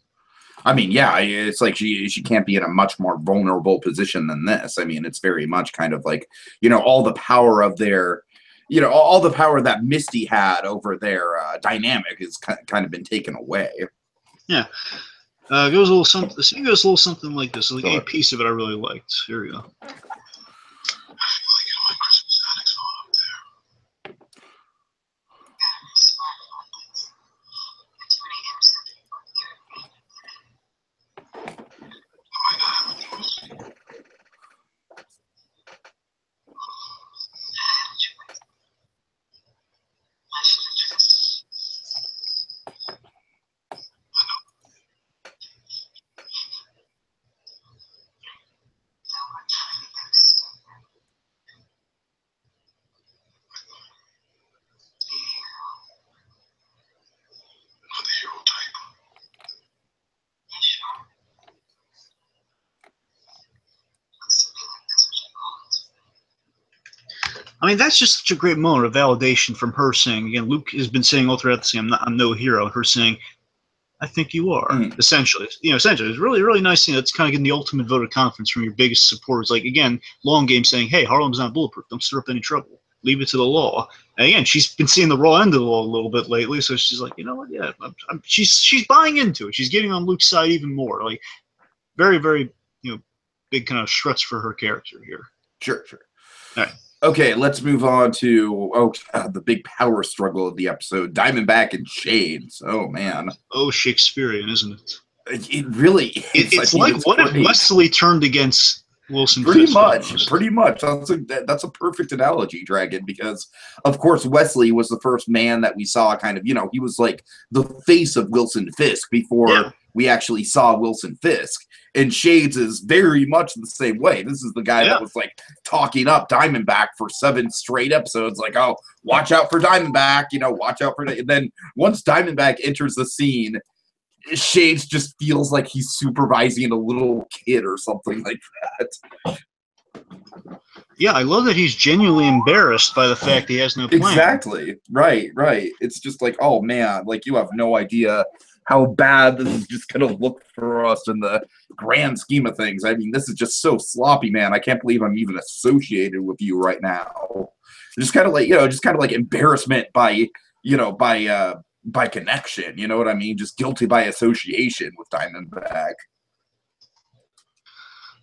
I mean, yeah, it's like she can't be in a much more vulnerable position than this. I mean, it's very much kind of like, you know, all the power of their, you know, all the power that Misty had over their dynamic has kind of been taken away. Yeah. It goes a little something. The scene goes a little something like this. Like a piece of it I really liked. Here we go. I mean, that's just such a great moment of validation from her saying, again, Luke has been saying all throughout the scene, I'm no hero. Her saying, I think you are, essentially. Essentially. It's really, really nice. It's kind of getting the ultimate vote of confidence from your biggest supporters. Like, again, long game saying, hey, Harlem's not bulletproof. Don't stir up any trouble. Leave it to the law. And again, she's been seeing the raw end of the law a little bit lately, so she's like, you know what? Yeah, she's buying into it. She's getting on Luke's side even more. Like, very, very, big kind of struts for her character here. Sure. All right. Okay, let's move on to the big power struggle of the episode: Diamondback and Shades. Oh man. Oh, Shakespearean, isn't it? It really is. It's like what if Wesley turned against Wilson? Pretty much. That's a perfect analogy, Dragon, because of course Wesley was the first man that we saw kind of, he was like the face of Wilson Fisk before we actually saw Wilson Fisk. And Shades is very much the same way. This is the guy that was like talking up Diamondback for 7 straight episodes, like, oh, watch out for Diamondback, watch out for that. And then once Diamondback enters the scene, Shades just feels like he's supervising a little kid or something like that. Yeah, I love that he's genuinely embarrassed by the fact he has no plan. Exactly. Right. It's just like, oh man, like you have no idea how bad this is just going to look for us in the grand scheme of things. I mean, this is just so sloppy, man. I can't believe I'm even associated with you right now. Just kind of like, embarrassment by connection. You know what I mean? Just guilty by association with Diamondback.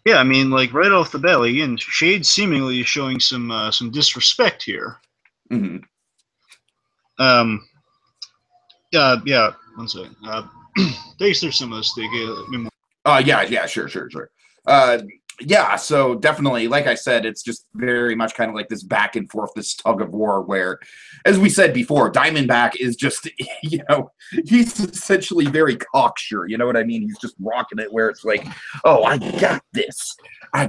Yeah, I mean, like right off the bat, again, Shade seemingly is showing some disrespect here. Mm-hmm. Yeah. One second. There's some of this thing. Sure. Yeah, so definitely, like I said, it's just very much kind of like this back and forth, this tug of war where, as we said before, Diamondback is just, he's essentially very cocksure, you know what I mean? He's just rocking it where it's like, oh, I got this. I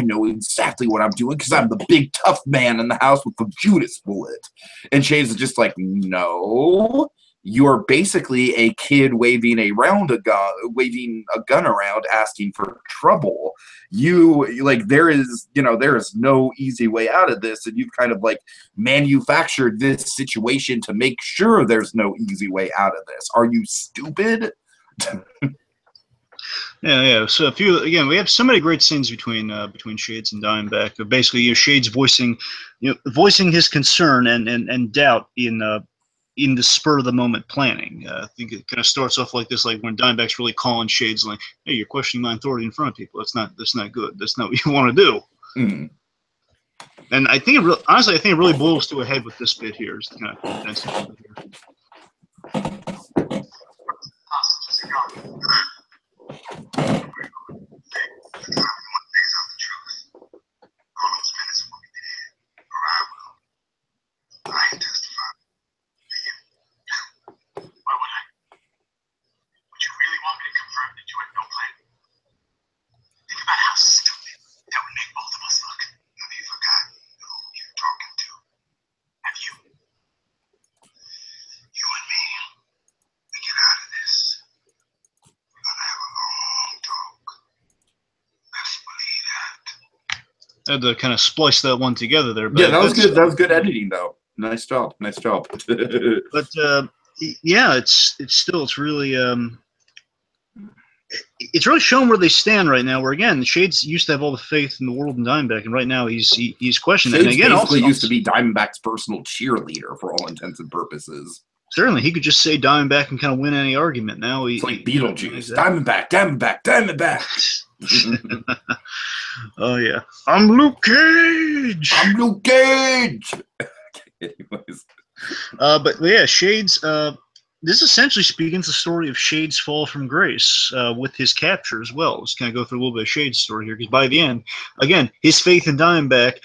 know exactly what I'm doing because I'm the big tough man in the house with the Judas bullet. And Shades is just like, no. You're basically a kid waving a gun around, asking for trouble. There is no easy way out of this, and you've kind of like manufactured this situation to make sure there's no easy way out of this. Are you stupid? Yeah. So we have so many great scenes between Shades and Diamondback. Basically, Shades voicing his concern and doubt in the spur of the moment planning. I think it kind of starts off like this, like when Diamondback's really calling Shades, like, "Hey, you're questioning my authority in front of people. That's not good. That's not what you want to do." Mm-hmm. And I think it really boils to a head with this bit here. It's kind of condensed a little bit here. I had to kind of splice that one together there. But yeah, that was good. That was good editing, though. Nice job. But yeah, it's really showing where they stand right now. Where again, Shades used to have all the faith in the world in Diamondback, and right now he's questioning Shades that. And again, basically used to be Diamondback's personal cheerleader for all intents and purposes. Certainly, he could just say Diamondback and kind of win any argument. Now it's like Beetlejuice, Diamondback. Oh yeah, I'm Luke Cage. Anyways, but yeah, Shades. This essentially begins the story of Shades' fall from grace with his capture as well. Let's kind of go through a little bit of Shades' story here, because by the end, again, his faith in Diamondback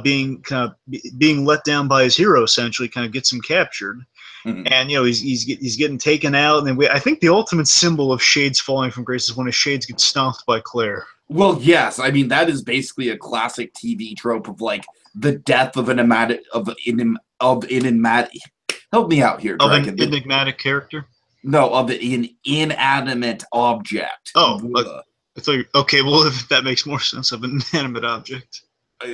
being let down by his hero essentially kind of gets him captured. Mm-hmm. And he's getting taken out, and then I think the ultimate symbol of Shades falling from grace is when a Shades gets stomped by Claire. Well, yes, I mean that is basically a classic TV trope of like the death of an enigmatic. Help me out here, Dragon. Of an enigmatic character. No, of an inanimate object. Oh, okay. Well, if that makes more sense, of an inanimate object.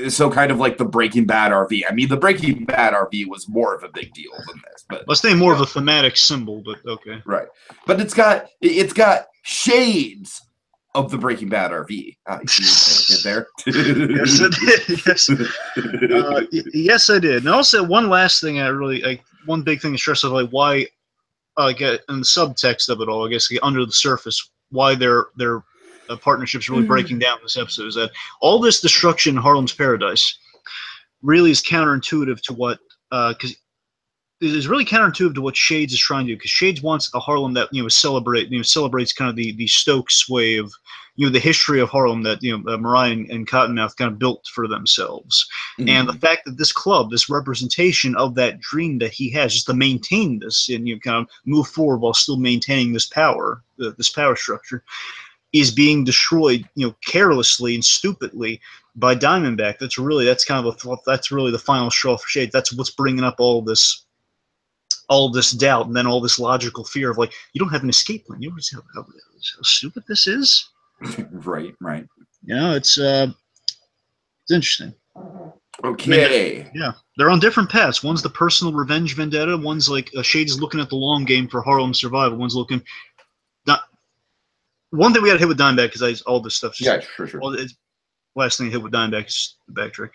So kind of like the Breaking Bad RV. I mean, the Breaking Bad RV was more of a big deal than this, but let's say more of a thematic symbol. But okay, right. But it's got shades of the Breaking Bad RV. You see what I did there? Yes, I did. Yes, yes, I did. And also, one last thing, one big thing to stress is like why, get in the subtext of it all. I guess under the surface, why their partnership's really breaking down this episode is that all this destruction in Harlem's Paradise really is counterintuitive to what, because it is really counterintuitive to what Shades is trying to do. Because Shades wants a Harlem that celebrates kind of the Stokes way of the history of Harlem that Mariah and Cottonmouth kind of built for themselves, and the fact that this club, this representation of that dream that he has, just to maintain this and kind of move forward while still maintaining this power structure, is being destroyed, carelessly and stupidly by Diamondback. That's really the final straw for Shades. That's what's bringing up all this doubt, and then all this logical fear of like, you don't have an escape plan. You know how stupid this is. Right. It's interesting. Okay. They're on different paths. One's the personal revenge vendetta. One's like Shades looking at the long game for Harlem survival. One's looking. One thing we got to hit with Diamondback because all this stuff. Sure. Last thing to hit with Diamondback is the backtrack.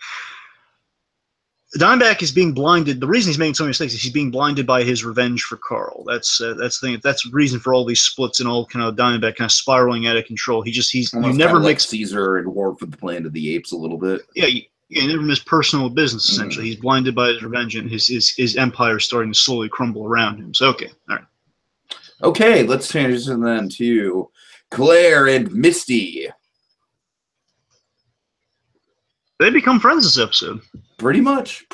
Diamondback is being blinded. The reason he's making so many mistakes is he's being blinded by his revenge for Carl. That's the reason for all these splits and all kind of Diamondback kind of spiraling out of control. He never makes Caesar and War for the Planet of the Apes a little bit. Yeah, he never missed personal business. Essentially, he's blinded by his revenge, and his empire is starting to slowly crumble around him. So okay, all right. Okay, let's transition then to Claire and Misty. They become friends this episode. Pretty much.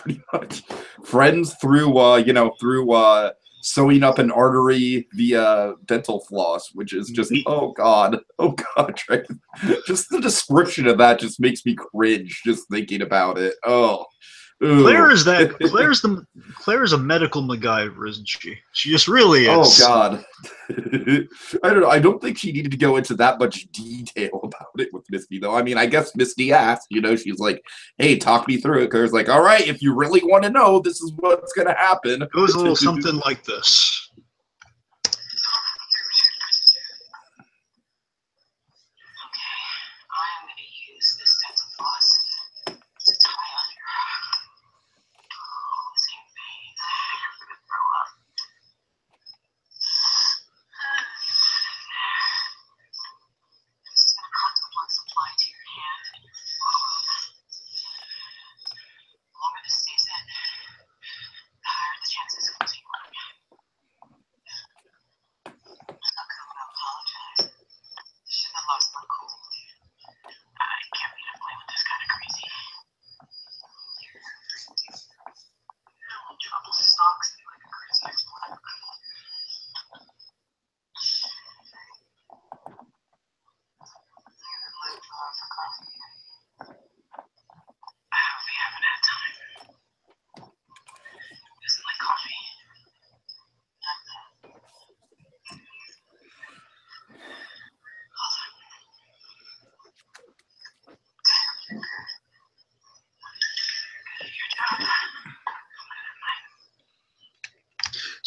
Friends through sewing up an artery via dental floss, which is just oh god, just the description of that just makes me cringe just thinking about it. Oh. Claire is a medical MacGyver, isn't she? She just really is. Oh god. I don't know. I don't think she needed to go into that much detail about it with Misty, though. I mean, I guess Misty asked, she's like, hey, talk me through it. Claire's like, all right, if you really want to know, this is what's going to happen. It was a little something like this.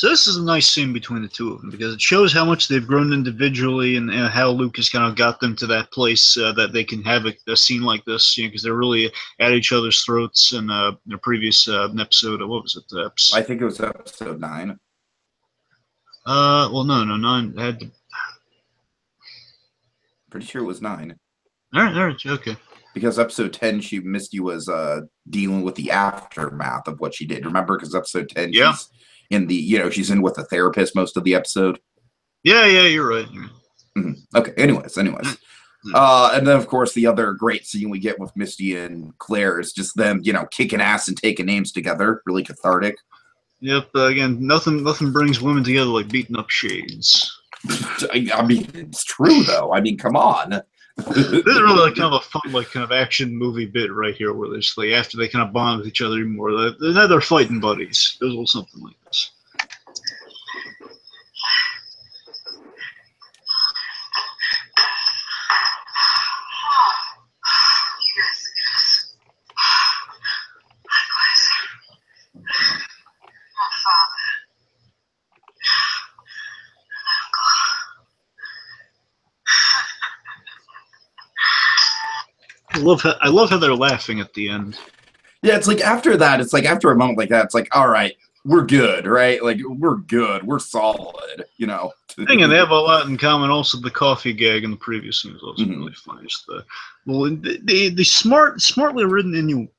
So this is a nice scene between the two of them because it shows how much they've grown individually and how Luke has kind of got them to that place that they can have a scene like this, because they're really at each other's throats. In their previous episode, what was it? I think it was episode 9. Well, no, 9 had to. Pretty sure it was 9. All right, okay. Because episode 10, Misty was dealing with the aftermath of what she did. Remember? Because episode 10, she's in the, she's in with a therapist most of the episode. Yeah, you're right. Okay, anyways. And then, of course, the other great scene we get with Misty and Claire is just them, kicking ass and taking names together. Really cathartic. Yep, again, nothing brings women together like beating up Shades. I mean, it's true, though. I mean, come on. This is really like kind of a fun, like kind of action movie bit right here, where they're just like after they kind of bond with each other even more, they're fighting buddies. There's a little something like this. I love how they're laughing at the end. Yeah, it's like after that, it's like after a moment like that, it's like, all right, we're good, right? Like we're good, we're solid, you know. And they have a lot in common. Also, the coffee gag in the previous scene was also really funny. Just the smartly written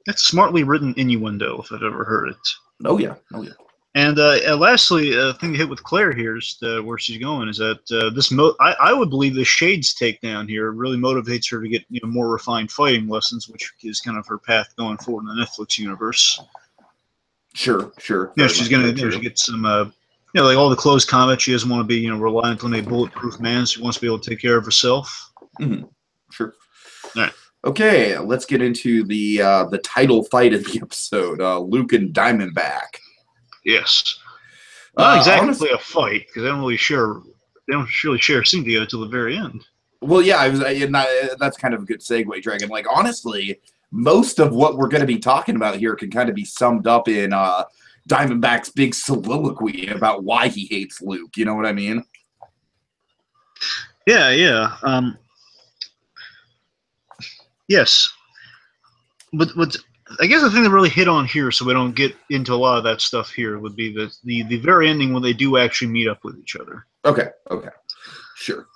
that's smartly written innuendo if I've ever heard it. Oh yeah, oh yeah. And lastly, a thing to hit with Claire here is where she's going is that I would believe the Shade's takedown here really motivates her to get more refined fighting lessons, which is kind of her path going forward in the Netflix universe. Sure. She's gonna she gets some like all the close combat. She doesn't want to be reliant on a bulletproof man. She wants to be able to take care of herself. Sure. All right. Okay, let's get into the title fight of the episode. Luke and Diamondback. Yes. Not exactly honestly, a fight because they don't really share a scene together till the very end. Well, yeah, that's kind of a good segue, Dragon. Like, honestly, most of what we're going to be talking about here can kind of be summed up in Diamondback's big soliloquy about why he hates Luke. You know what I mean? Yeah. Yes. But I guess the thing that really hit on here, so we don't get into a lot of that stuff here, would be the very ending when they do actually meet up with each other. Okay. Sure.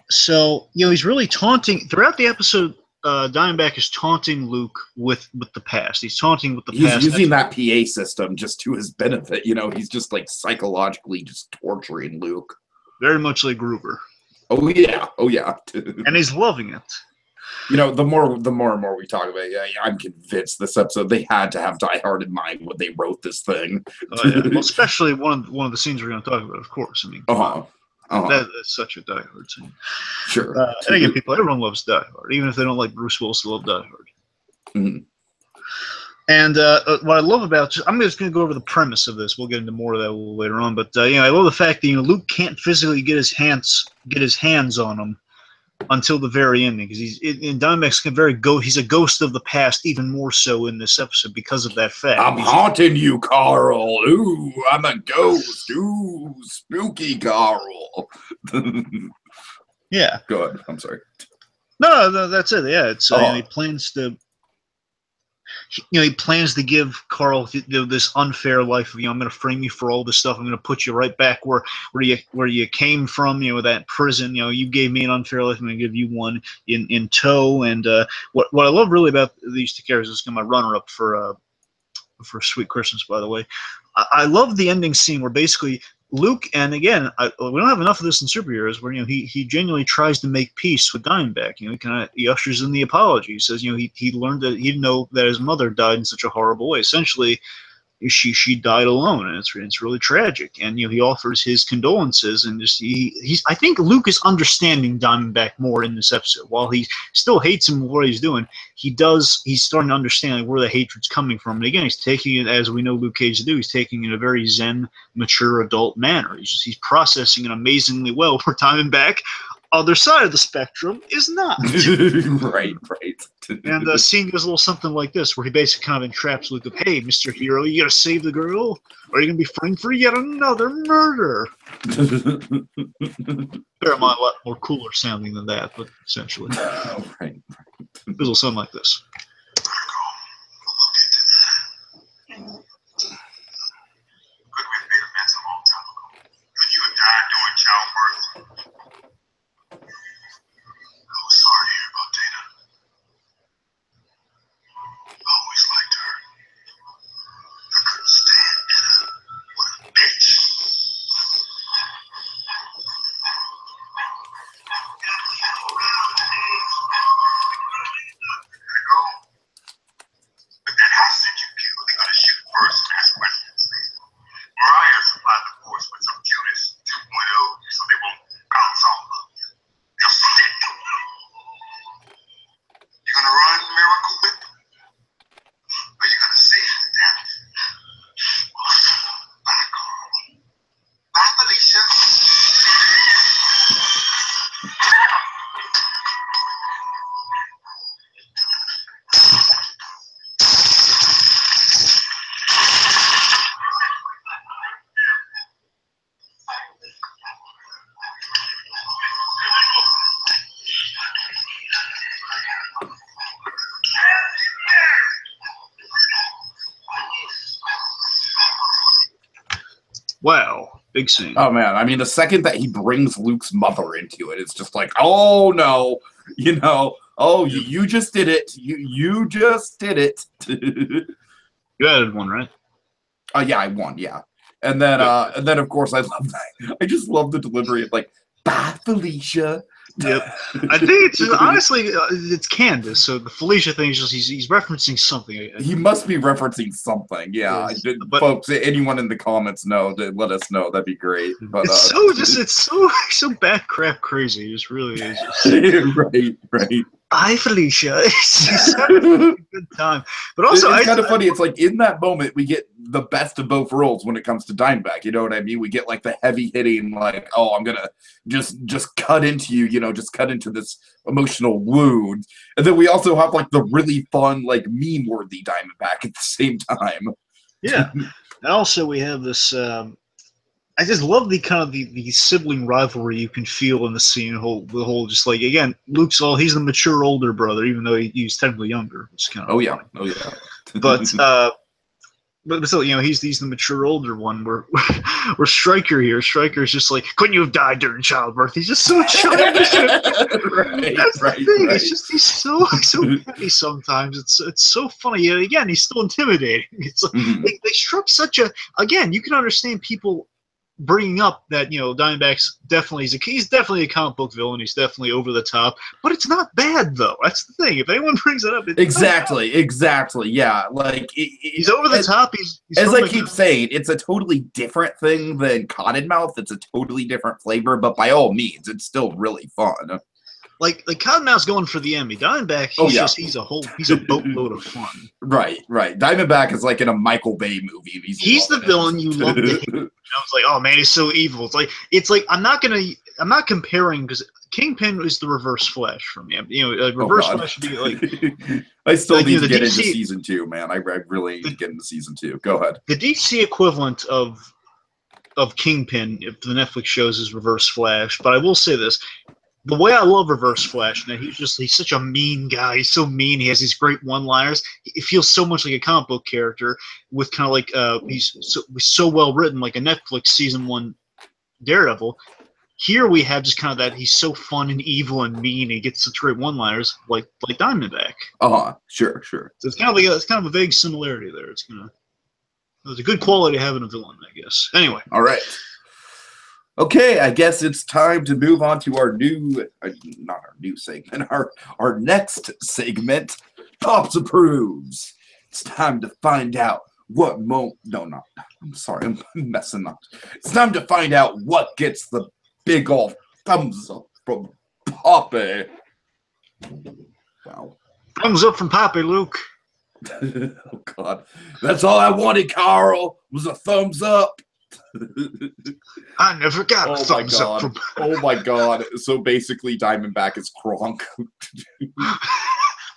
So, he's really taunting throughout the episode. Diamondback is taunting Luke with the past. He's taunting with the past. He's using that PA system just to his benefit. He's just like psychologically just torturing Luke. Very much like Gruber. Oh yeah. And he's loving it. The more and more we talk about it, I'm convinced this episode they had to have Die Hard in mind when they wrote this thing. Oh, yeah. Well, especially one of the scenes we're going to talk about, of course. I mean, that's such a Die Hard scene. Sure. And again, everyone loves Die Hard, even if they don't like Bruce Willis. They love Die Hard. Mm-hmm. And what I love about I'm just going to go over the premise of this. We'll get into more of that a little later on. But I love the fact that Luke can't physically get his hands on him until the very ending, because in Diamondback's he's a ghost of the past, even more so in this episode because of that fact. I'm haunting you, Carl. Ooh, I'm a ghost. Ooh, spooky Carl. Yeah. Go ahead. I'm sorry. No, that's it. Yeah, it's he plans to. He plans to give Carl this unfair life of I'm going to frame you for all this stuff. I'm going to put you right back where you came from. That prison. You gave me an unfair life. I'm going to give you one in tow. And what I love really about these two characters is my runner-up for Sweet Christmas, by the way. I love the ending scene where basically Luke, and again, we don't have enough of this in superheroes, where he genuinely tries to make peace with Diamondback. He ushers in the apology. He says he learned that he didn't know that his mother died in such a horrible way. Essentially, she died alone, and it's really tragic. And he offers his condolences, and he's I think Luke is understanding Diamondback more in this episode. While he still hates him for what he's doing, he's starting to understand where the hatred's coming from. And again, he's taking it, as we know Luke Cage to do. He's taking it in a very zen, mature adult manner. He's processing it amazingly well. For Diamondback, other side of the spectrum is not. Right. And the scene goes a little something like this, where he basically kind of entraps Luke of, hey, Mr. Hero, you gotta save the girl, or are you gonna be framed for yet another murder? Bear in mind, a lot more cooler sounding than that, but essentially. Right. It will sound like this. Could we have made amends a long time ago? Could you have died during childbirth? I was sorry to hear about Dana. I always liked her. I couldn't stand Dana. What a bitch. Gotta go. Wow, big scene. Oh man, I mean, the second that he brings Luke's mother into it, it's just like, oh no, oh you just did it, you just did it. You added one, right? Oh yeah, I won, yeah. And then of course I love that. I just love the delivery of like, bye Felicia. Yep. I think it's honestly it's Candace. So the Felicia thing is just he's referencing something. He must be referencing something. Yeah, Yes, but folks. Anyone in the comments know? Let us know. That'd be great. But it's so bat crap crazy. It just really is. right. Hi, Felicia. She's having a good time. But also, it's kind of funny. It's like in that moment we get the best of both worlds when it comes to Diamondback. You know what I mean? We get like the heavy hitting, like, oh, I'm gonna just cut into you. Just cut into this emotional wound. And then we also have like the really fun, like meme worthy Diamondback at the same time. Yeah. And also we have this. I just love the kind of the sibling rivalry you can feel in the scene. The whole just like, again, he's the mature older brother, even though he's technically younger. Which kind of funny. But still, he's the mature older one. Where Striker's just like, couldn't you have died during childbirth? He's just so childish. That's the thing. It's just he's so petty sometimes. It's so funny. Yet again, he's still intimidating. It's like, they struck such a. Again, you can understand people bringing up that Diamondback's he's definitely a comic book villain. He's definitely over the top, but it's not bad though. That's the thing. If anyone brings it up, it's exactly. Yeah, like he's over the top. He's as I keep saying, it's a totally different thing than Cottonmouth. It's a totally different flavor, but by all means, it's still really fun. Like Cottonmouth's going for the Emmy. Diamondback, he's a boatload of fun. Right. Diamondback is like in a Michael Bay movie. He's the villain you love to hate. I was like, oh man, he's so evil. It's like I'm not comparing because Kingpin is the Reverse Flash from him. Reverse Flash would be like. I still need to get into season 2, man. I really need to get into season 2. Go ahead. The DC equivalent of Kingpin, if the Netflix shows, is Reverse Flash. But I will say this. The way I love Reverse Flash, now he's such a mean guy. He's so mean. He has these great one-liners. It feels so much like a comic book character with kind of like he's so well written, like a Netflix season 1 Daredevil. Here we have just kind of that he's so fun and evil and mean. He gets such great one-liners like Diamondback. Sure. So it's kind of a vague similarity there. It's a good quality to have in a villain, I guess. Anyway, all right. Okay, I guess it's time to move on to our not our new segment, our next segment, Pops Approves. It's time to find out I'm sorry, I'm messing up. It's time to find out what gets the big ol' thumbs up from Poppy. Wow. Thumbs up from Poppy, Luke. Oh, God. That's all I wanted, Carl, was a thumbs up. I never got a thumbs up from... Oh my god. So basically Diamondback is Kronk.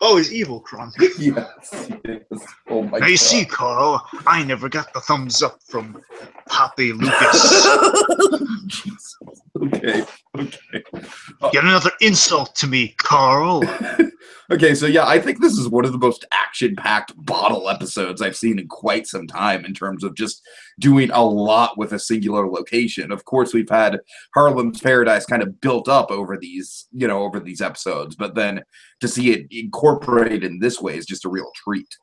Oh, he's evil Kronk. Yes. Oh my god. You see, Carl, I never got the thumbs up from Poppy Lucas. Jesus. Okay. Get another insult to me, Carl. Okay, so yeah, I think this is one of the most action-packed bottle episodes I've seen in quite some time in terms of just doing a lot with a singular location. Of course, we've had Harlem's Paradise kind of built up over these episodes, but then to see it incorporated in this way is just a real treat.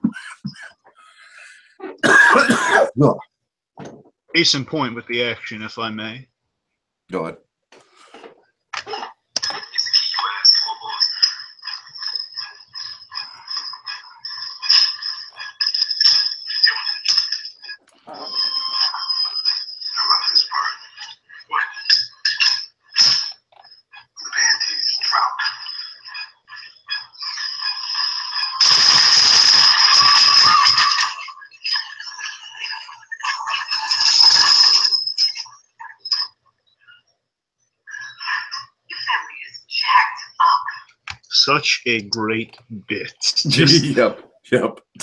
Case in point with the action, if I may. Go ahead. Such a great bit. Yep.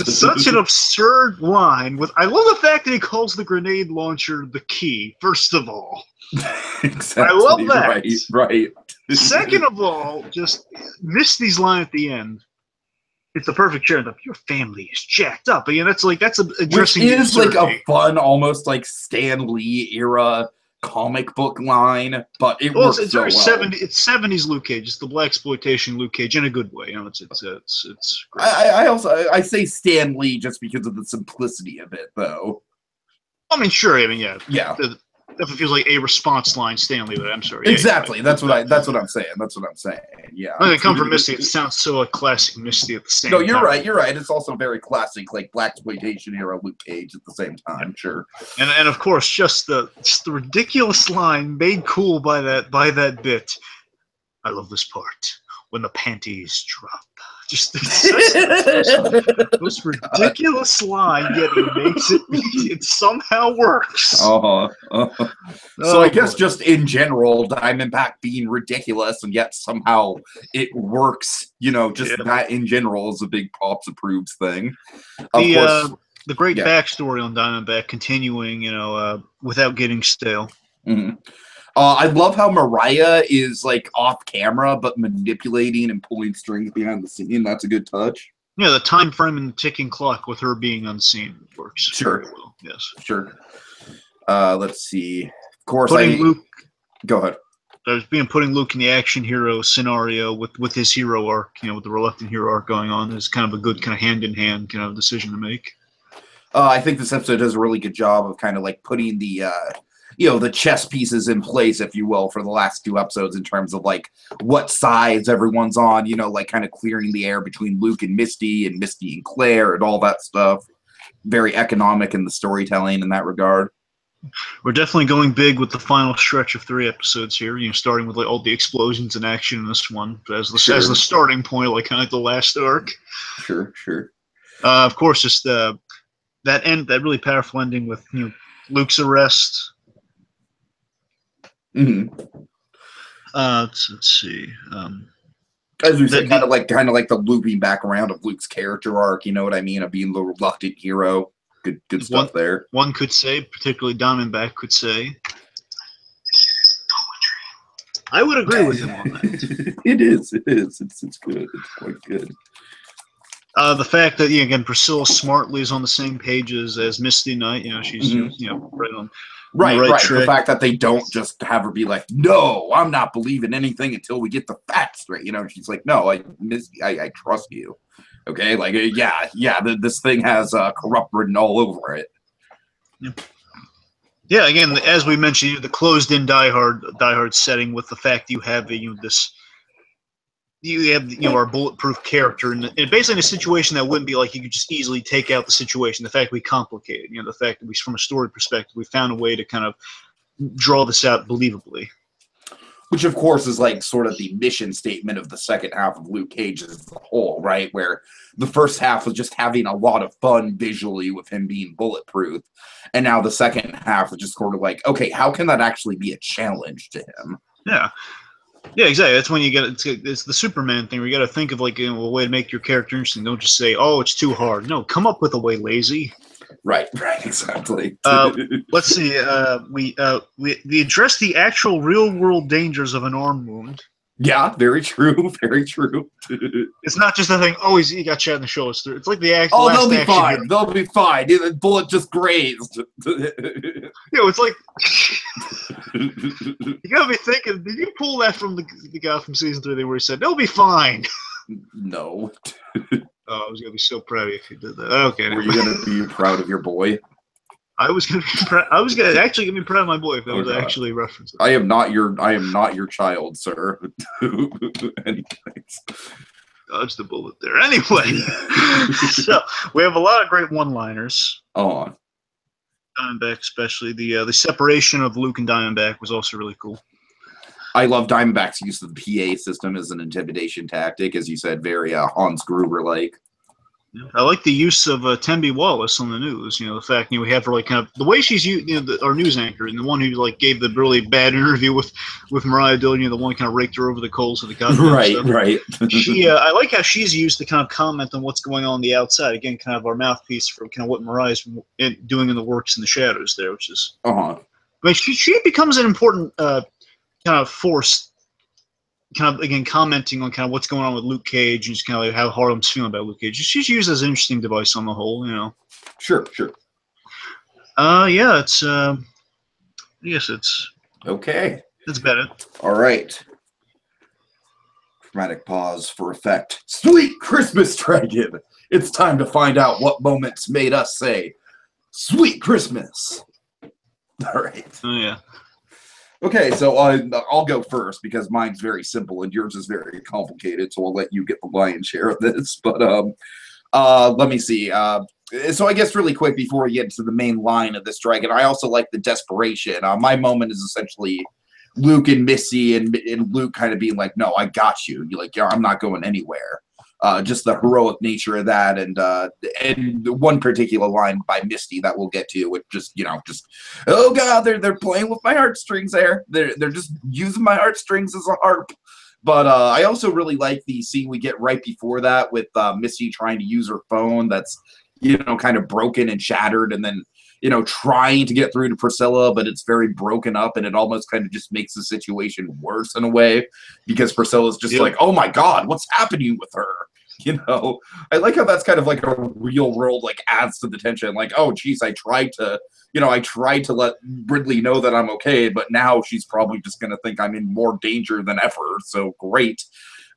Such an absurd line. I love the fact that he calls the grenade launcher the key, first of all. Exactly. I love that. Right. Second of all, just Misty's line at the end. it's the perfect share. Your family is jacked up. But, that's Which addressing is like a absurdity. fun, almost like Stan Lee era comic book line, but it Well, works it's so very well. It's 70s Luke Cage. It's the blaxploitation Luke Cage in a good way. It's great. I say Stan Lee just because of the simplicity of it, though. I mean, sure. I mean, yeah. Yeah. Definitely feels like a response line, Stanley. But I'm sorry. Exactly. Yeah, That's what I'm saying. Yeah. When it comes from Misty, it sounds so like classic Misty at the same time. No, you're right. You're right. It's also very classic, like blaxploitation era Luke Cage at the same time. Sure. And of course, just the ridiculous line made cool by that bit. I love this part when the panties drop. Just this ridiculous line, yet it makes it somehow works. So I guess just in general, Diamondback being ridiculous and yet somehow it works. That in general is a big Pops approves thing. Of course, the great backstory on Diamondback continuing, without getting stale. Mm-hmm. I love how Mariah is like off camera, but manipulating and pulling strings behind the scene. That's a good touch. Yeah, the time frame and the ticking clock with her being unseen works. Sure. Very well. Yes. Sure. Let's see. Of course, Luke. Go ahead. Putting Luke in the action hero scenario with his hero arc, with the reluctant hero arc going on, is kind of a good kind of hand in hand kind of decision to make. I think this episode does a really good job of kind of like putting the the chess pieces in place, if you will, for the last 2 episodes in terms of like what sides everyone's on, like kind of clearing the air between Luke and Misty and Claire and all that stuff. Very economic in the storytelling in that regard. We're definitely going big with the final stretch of 3 episodes here, starting with like all the explosions and action in this one as the starting point, like kind of like the last arc. Sure. Of course, just that really powerful ending with Luke's arrest. Mm-hmm. Let's see. As we said, kind of like the looping back around of Luke's character arc. You know what I mean? Of being the reluctant hero. Good stuff there. One could say, particularly Diamondback could say. I would agree with him on that. It is. It's good. It's quite good. The fact that again Priscilla smartly is on the same pages as Misty Knight. She's right on. Right. The fact that they don't just have her be like, "No, I'm not believing anything until we get the facts straight." She's like, "No, I trust you." Okay, like this thing has corrupt written all over it. Yeah. Again, as we mentioned, the closed-in Die Hard setting with the fact you have our bulletproof character, and basically in a situation that wouldn't be like you could just easily take out the situation. The fact we complicated, the fact that from a story perspective, we found a way to kind of draw this out believably. Which, of course, is like sort of the mission statement of the second half of Luke Cage as a whole, right? Where the first half was just having a lot of fun visually with him being bulletproof. And now the second half is just sort of like, okay, how can that actually be a challenge to him? Yeah. Yeah, exactly. That's when you get it's the Superman thing where you got to think of like a way to make your character interesting. Don't just say, "Oh, it's too hard." No, come up with a way, lazy. Right, exactly. Let's see. We address the actual real world dangers of an arm wound. Yeah, very true. Very true. It's not just a thing. Oh, he got shot in the shoulder. It's like the action. Oh, they'll be fine. Here. They'll be fine. The bullet just grazed. It's like you gotta be thinking. Did you pull that from the guy from season 3 where he said they'll be fine? No. Oh, I was gonna be so proud if you did that. Okay. Were you gonna be proud of your boy? I was gonna actually be proud of my boy if that was actually a reference. I am not your child, sir. Anyways. Dodge the bullet there. Anyway, so we have a lot of great one-liners. Diamondback, especially the separation of Luke and Diamondback was also really cool. I love Diamondback's use of the PA system as an intimidation tactic, as you said, very Hans Gruber-like. I like the use of Tembi Wallace on the news. The fact we have her like kind of the way she's used, our news anchor, and the one who like gave the really bad interview with Mariah Dillon, the one who kind of raked her over the coals of the goddamn stuff. Right. I like how she's used to kind of comment on what's going on the outside. Again, kind of our mouthpiece for kind of what Mariah's doing in the works in the shadows there, which is. I mean, she becomes an important kind of force kind of again commenting on kind of what's going on with Luke Cage and just kind of like how Harlem's feeling about Luke Cage. She's used as an interesting device on the whole, you know. Sure. Yeah, it's yes, it's Okay. that's about it. All right. Dramatic pause for effect. Sweet Christmas, Dragon! It's time to find out what moments made us say, Sweet Christmas! All right. Oh, yeah. Okay, so I'll go first because mine's very simple and yours is very complicated, so I'll let you get the lion's share of this. But let me see. So I guess really quick before we get into the main line of this Dragon, I also like the desperation. My moment is essentially Luke and Misty and Luke kind of being like, no, I got you. You're like, yeah, I'm not going anywhere. Just the heroic nature of that, and one particular line by Misty that we'll get to, which just oh god, they're playing with my heartstrings there. They're just using my heartstrings as a harp. But I also really like the scene we get right before that with Misty trying to use her phone that's kind of broken and shattered, and then trying to get through to Priscilla, but it's very broken up, and it almost kind of just makes the situation worse in a way because Priscilla's just like, oh my god, what's happening with her? I like how that's kind of like a real world, like, adds to the tension. Like, oh geez, I tried to let Ridley know that I'm okay, but now she's probably just gonna think I'm in more danger than ever. So great.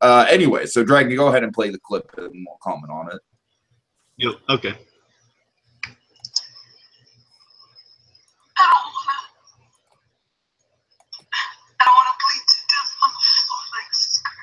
Anyway, so Dragon, go ahead and play the clip and we'll comment on it. Yep. Okay. I don't want to bleed to death on the floor like Skirt.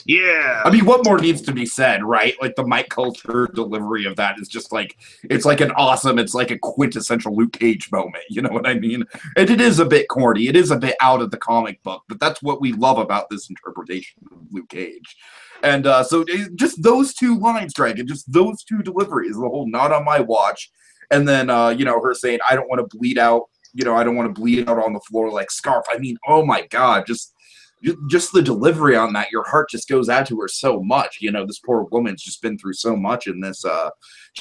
Yeah. I mean, what more needs to be said, right? Like, the Mike Coulter delivery of that is just like, it's like a quintessential Luke Cage moment, you know what I mean? And it is a bit corny, it is a bit out of the comic book, but that's what we love about this interpretation of Luke Cage. And so just those two lines, Dragon, just those two deliveries, the whole not on my watch, and then, her saying, I don't want to bleed out, I don't want to bleed out on the floor like Scarf. I mean, oh my God, just the delivery on that, your heart just goes out to her so much. This poor woman's just been through so much in this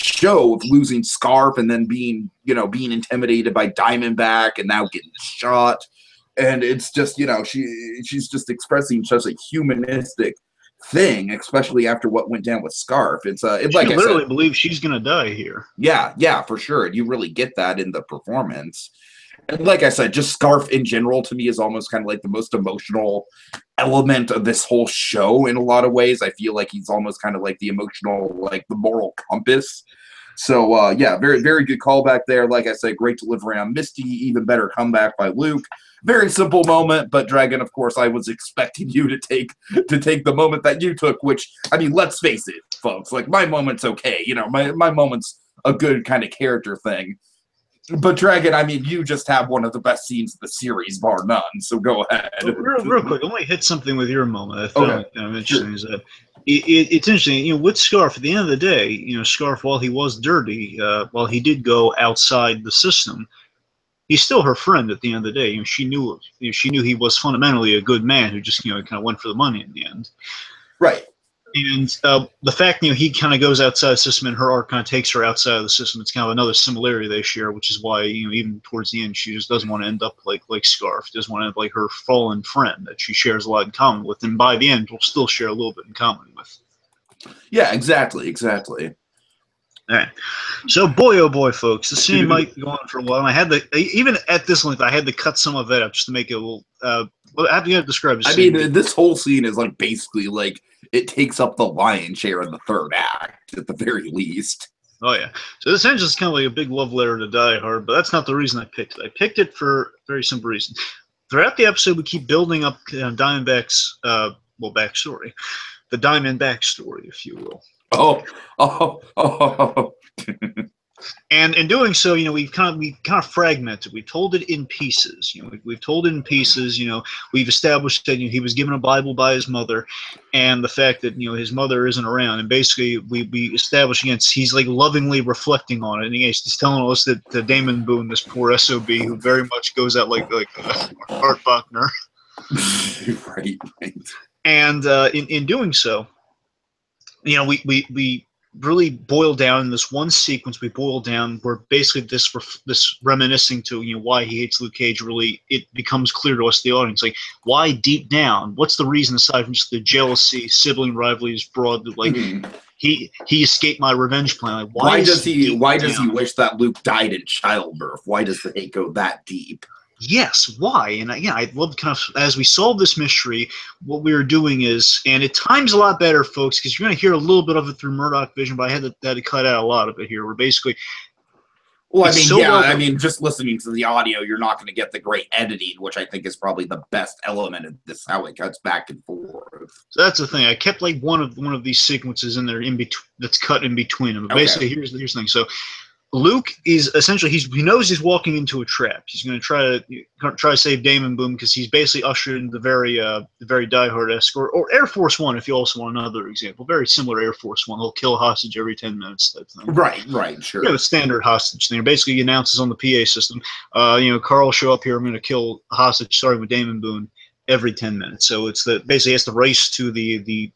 show of losing Scarf and then being intimidated by Diamondback and now getting shot. And it's just, she's just expressing such a humanistic thing, especially after what went down with Scarf. It's she like literally I said, believes she's gonna die here. Yeah, for sure. And you really get that in the performance. And like I said, just Scarf in general to me is almost kind of like the most emotional element of this whole show in a lot of ways. I feel like he's almost kind of like the emotional, like the moral compass. So, yeah, very, very good callback there. Like I said, great delivery on Misty, even better comeback by Luke. Very simple moment, but Dragon, of course, I was expecting you to take the moment that you took, which, I mean, let's face it, folks, like, my moment's okay. My moment's a good kind of character thing. But Dragon, I mean, you just have one of the best scenes of the series, bar none. So go ahead. Real quick, I want to hit something with your moment. I found interesting. Sure. Is that it's interesting. With Scarf, at the end of the day, Scarf, while he was dirty, while he did go outside the system, he's still her friend. At the end of the day, she knew he was fundamentally a good man who just kind of went for the money in the end. Right. And the fact he kind of goes outside the system and her arc kind of takes her outside of the system, it's kind of another similarity they share, which is why even towards the end she just doesn't want to end up like Scarf, doesn't want to end up like her fallen friend that she shares a lot in common with, and by the end we'll still share a little bit in common with. Yeah, exactly. All right, so boy, oh boy, folks, the scene might go on for a while. And even at this length, I had to cut some of it up just to make it a little. How do you describe the scene? I mean, this whole scene is like basically like it takes up the lion's share in the third act at the very least. Oh yeah, so this ends is kind of like a big love letter to Die Hard, but that's not the reason I picked it. I picked it for a very simple reason. Throughout the episode, we keep building up Diamondback's backstory, the Diamondback story, if you will. Oh. And in doing so, we've kind of fragmented. We told it in pieces. We've told it in pieces. We've established that he was given a Bible by his mother, and the fact that his mother isn't around. And basically, we established he's like lovingly reflecting on it, and he's telling us that Damon Boone, this poor SOB, who very much goes out like Art Buckner. Right. And in doing so, we really boil down in this one sequence. We boil down where basically this reminiscing to why he hates Luke Cage. Really, it becomes clear to us, the audience, like why deep down. What's the reason aside from just the jealousy, sibling rivalries, broad like he escaped my revenge plan. Like, why does he wish that Luke died in childbirth? Why does the hate go that deep? Yes, why? And I love kind of, as we solve this mystery, what we are doing is, and it times a lot better, folks, because you're going to hear a little bit of it through Murdoch Vision, but I had to cut out a lot of it here. We're basically, well, I mean, just listening to the audio, you're not going to get the great editing, which I think is probably the best element of this, how it cuts back and forth. So that's the thing. I kept like one of these sequences in there in between that's cut in between them. But basically, here's the thing. So Luke is essentially he knows he's walking into a trap. He's going to try to save Damon Boone because he's basically ushered into the very diehard escort or Air Force One, if you also want another example. Very similar Air Force One. He'll kill a hostage every 10 minutes type thing. Right, sure. The standard hostage thing. Basically, he announces on the PA system, Carl, show up here. I'm going to kill a hostage starting with Damon Boone every 10 minutes. So it's basically has to race to the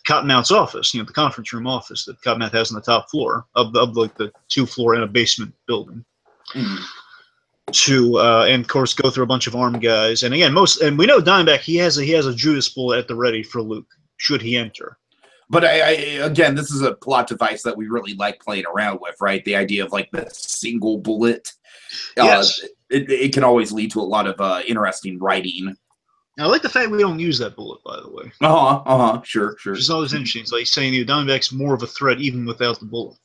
Cottonmouth's office, the conference room office that Cottonmouth has on the top floor of like the 2-floor and a basement building. To and of course go through a bunch of armed guys, and again we know Diamondback he has a Judas bullet at the ready for Luke should he enter. But again, this is a plot device that we really like playing around with, right? The idea of like the single bullet. Yes, it can always lead to a lot of interesting writing. I like the fact we don't use that bullet, by the way. Sure. Which is always interesting. It's like saying Diamondback's more of a threat even without the bullet.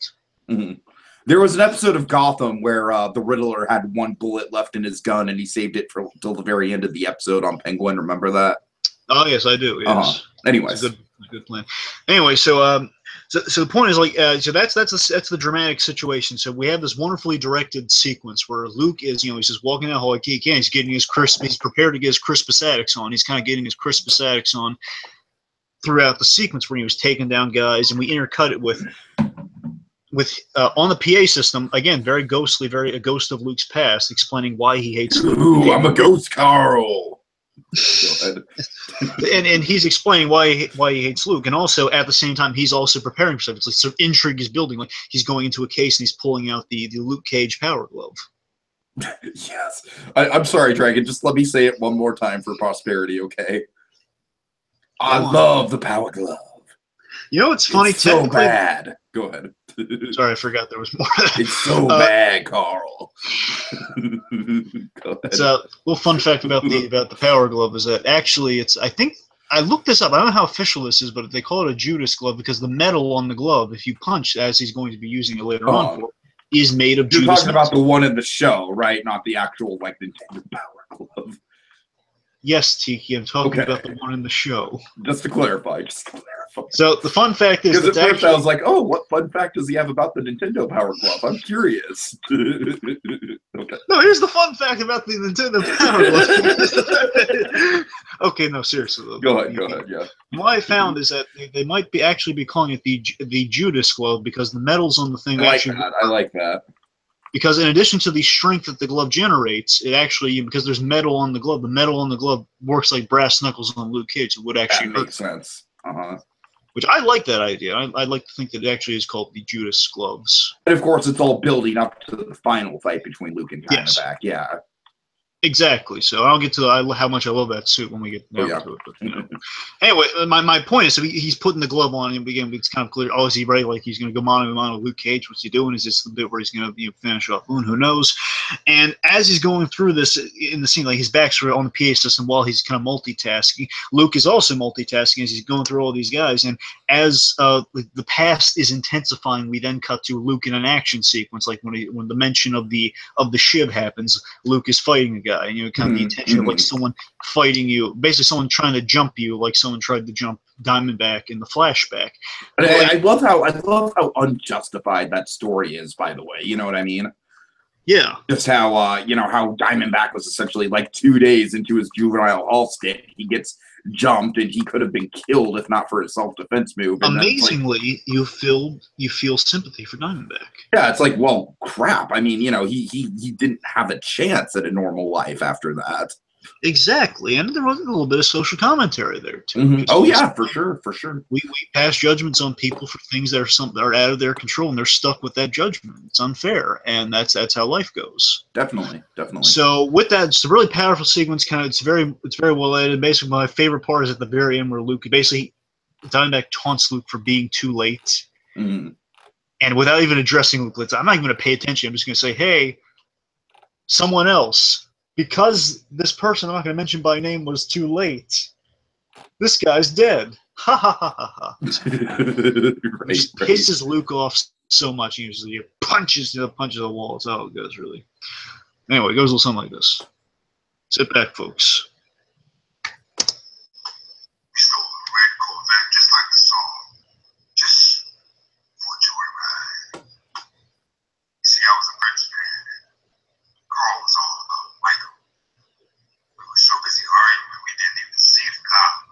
There was an episode of Gotham where the Riddler had one bullet left in his gun, and he saved it till the very end of the episode on Penguin. Remember that? Oh yes, I do. Yes. Anyways, it's a good plan. Anyway, so the point is like so that's the dramatic situation. So we have this wonderfully directed sequence where Luke is he's just walking down the hall. He's getting his he's prepared to get his Crispusatics on. He's kind of getting his Crispusatics on throughout the sequence where he was taking down guys, and we intercut it with on the PA system again, very ghostly, a ghost of Luke's past, explaining why he hates Luke. Ooh, I'm a ghost, Carl. Go ahead. and he's explaining why he hates Luke, and also at the same time he's also preparing for something. It's like sort of intrigue is building. Like he's going into a case and he's pulling out the Luke Cage power glove. Yes, I'm sorry, Dragon. Just let me say it one more time for posterity, okay? I love the power glove. It's funny. It's so bad. Go ahead. Sorry, I forgot there was more. It's so bad, Carl. Go ahead. It's a little fun fact about the power glove is that actually I think I looked this up. I don't know how official this is, but they call it a Judas glove because the metal on the glove, if you punch as he's going to be using it later on, is made of Judas. You're talking about the one in the show, right? Not the actual like Nintendo power glove. Yes, Tiki, I'm talking about the one in the show. Just to clarify. So the fun fact is because at first I was like, oh, what fun fact does he have about the Nintendo Power Glove? I'm curious. Okay. No, here's the fun fact about the Nintendo Power Glove. Okay, no, seriously though. Go ahead, yeah. What I found is that they might actually be calling it the Judas glove because the metals on the thing I like that. Because in addition to the strength that the glove generates, it actually, because there's metal on the glove, the metal on the glove works like brass knuckles on Luke Cage. It would actually that makes sense. Which I like that idea. I'd like to think that it actually is called the Judas gloves. And of course, it's all building up to the final fight between Luke and Diamondback. Yeah. Exactly. So I'll get to how much I love that suit when we get down to it. But, Anyway, my point is, so he's putting the glove on, and again, it's kind of clear. Oh, is he ready? Like he's going to go mano a mano with Luke Cage? What's he doing? Is this the bit where he's going to finish off Boone? Who knows? And as he's going through this in the scene, like his back's on the PA system while he's kind of multitasking. Luke is also multitasking as he's going through all these guys. And as the past is intensifying, we then cut to Luke in an action sequence, like when the mention of the shib happens. Luke is fighting a guy. And kind of the intention of like someone fighting you, basically someone trying to jump you, like someone tried to jump Diamondback in the flashback. I love how unjustified that story is. By the way, you know what I mean? Yeah. Just how how Diamondback was essentially like 2 days into his juvenile hall stint, he gets jumped and he could have been killed if not for his self-defense move. And amazingly, you feel sympathy for Diamondback. Yeah, it's like, well, crap. I mean, he didn't have a chance at a normal life after that. Exactly, and there was a little bit of social commentary there too. Mm-hmm. Oh yeah, for sure. We pass judgments on people for things that are out of their control, and they're stuck with that judgment. It's unfair, and that's how life goes. Definitely. So with that, it's a really powerful sequence. It's very well edited. Basically, my favorite part is at the very end where Luke basically Diamondback taunts Luke for being too late, and without even addressing Luke, I'm not even going to pay attention. I'm just going to say, hey, someone else. Because this person I'm not going to mention by name was too late, this guy's dead. Ha ha ha ha ha. It just pisses Luke off so much. He usually punches the wall. That's how it goes, really. Anyway, it goes a little something like this. Sit back, folks. We stole a red Corvette just like the song. Just for a joyride. You see, I was a Prince fan. Carl was all about Michael. We were so busy arguing, we didn't even see the cop.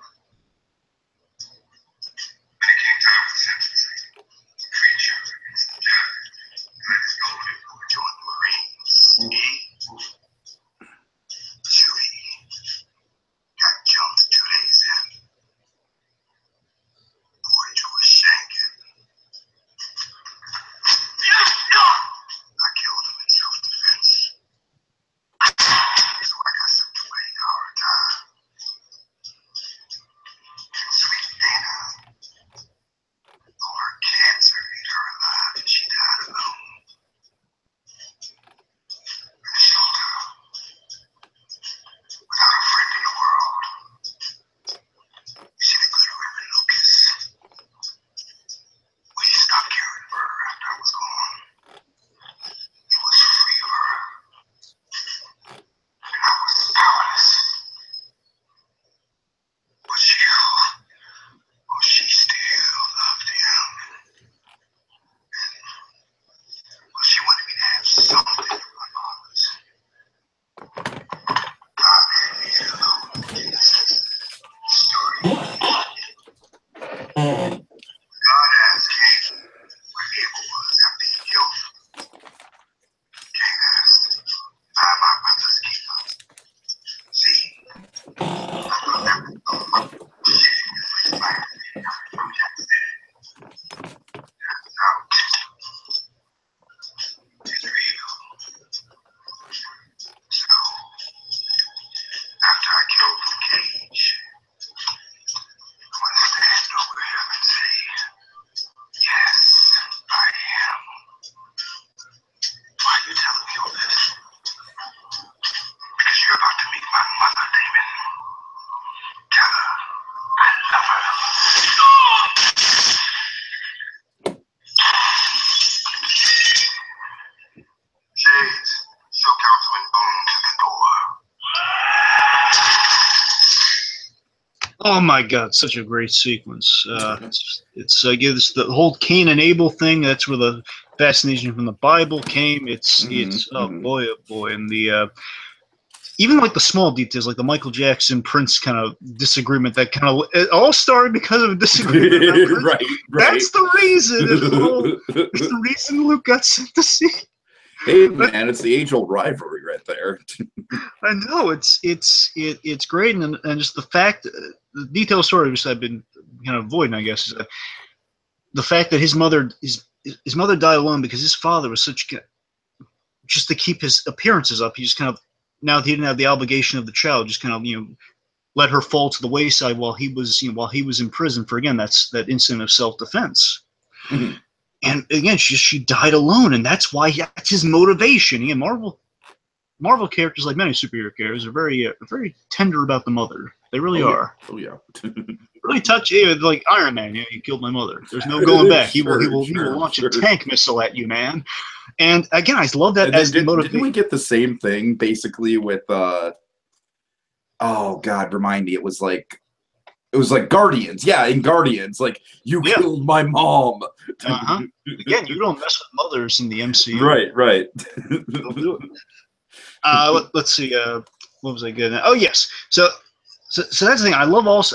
When it came time for sentencing, creature against the judge, I told him to join the Marines. Julie got jumped 2 days in. Boy, drew a shank at me. I killed him in self-defense. So I got some 20-hour time. Sweet Dana, her cancer ate her alive and she died alone. In a shelter. Without a friend in the world. You see the good ribbon, Lucas? Well, he stopped caring for her after I was gone. He was free of her. And I was powerless. But she still loved him. Well, she wanted me to have something from my father's. God had me alone in this story. God asked Cain where Abel was after he killed him. Cain asked, I am my brother's keeper. See, I will never go up. Out. It's real. So, after I killed the cage, I want to stand over him and say, yes, I am. Why are you telling me all this? Because you're about to meet my mother, Damon. Tell her I love her. Shades, show Councilman Boone to the door. Oh my God, such a great sequence. It's gives the whole Cain and Abel thing. That's where the fascination from the Bible came. It's oh boy, and the even like the small details, like the Michael Jackson Prince kind of disagreement. That kind of it all started because of a disagreement. right. That's the reason. It's the reason Luke got sent to sea. Hey man, it's the age-old rivalry right there. I know it's great, and just the fact, the detailed story which I've been kind of avoiding, I guess, is that the fact that his mother died alone because his father was just to keep his appearances up. He just kind of, now that he didn't have the obligation of the child, just kind of let her fall to the wayside while he was in prison for, again, that incident of self-defense. Mm-hmm. And again, she died alone, and that's his motivation. Again, Marvel characters, like many superhero characters, are very tender about the mother. They really are. Oh yeah. Really touchy. Like Iron Man, you killed my mother. There's no going back. He will launch a tank missile at you, man. And again, I love that as the motivation. Didn't we get the same thing basically with oh God, remind me. It was like Guardians. Yeah, in Guardians, like you killed my mom. Again, you don't mess with mothers in the MCU. Right. Let's see. What was I getting at? Oh yes. So that's the thing. I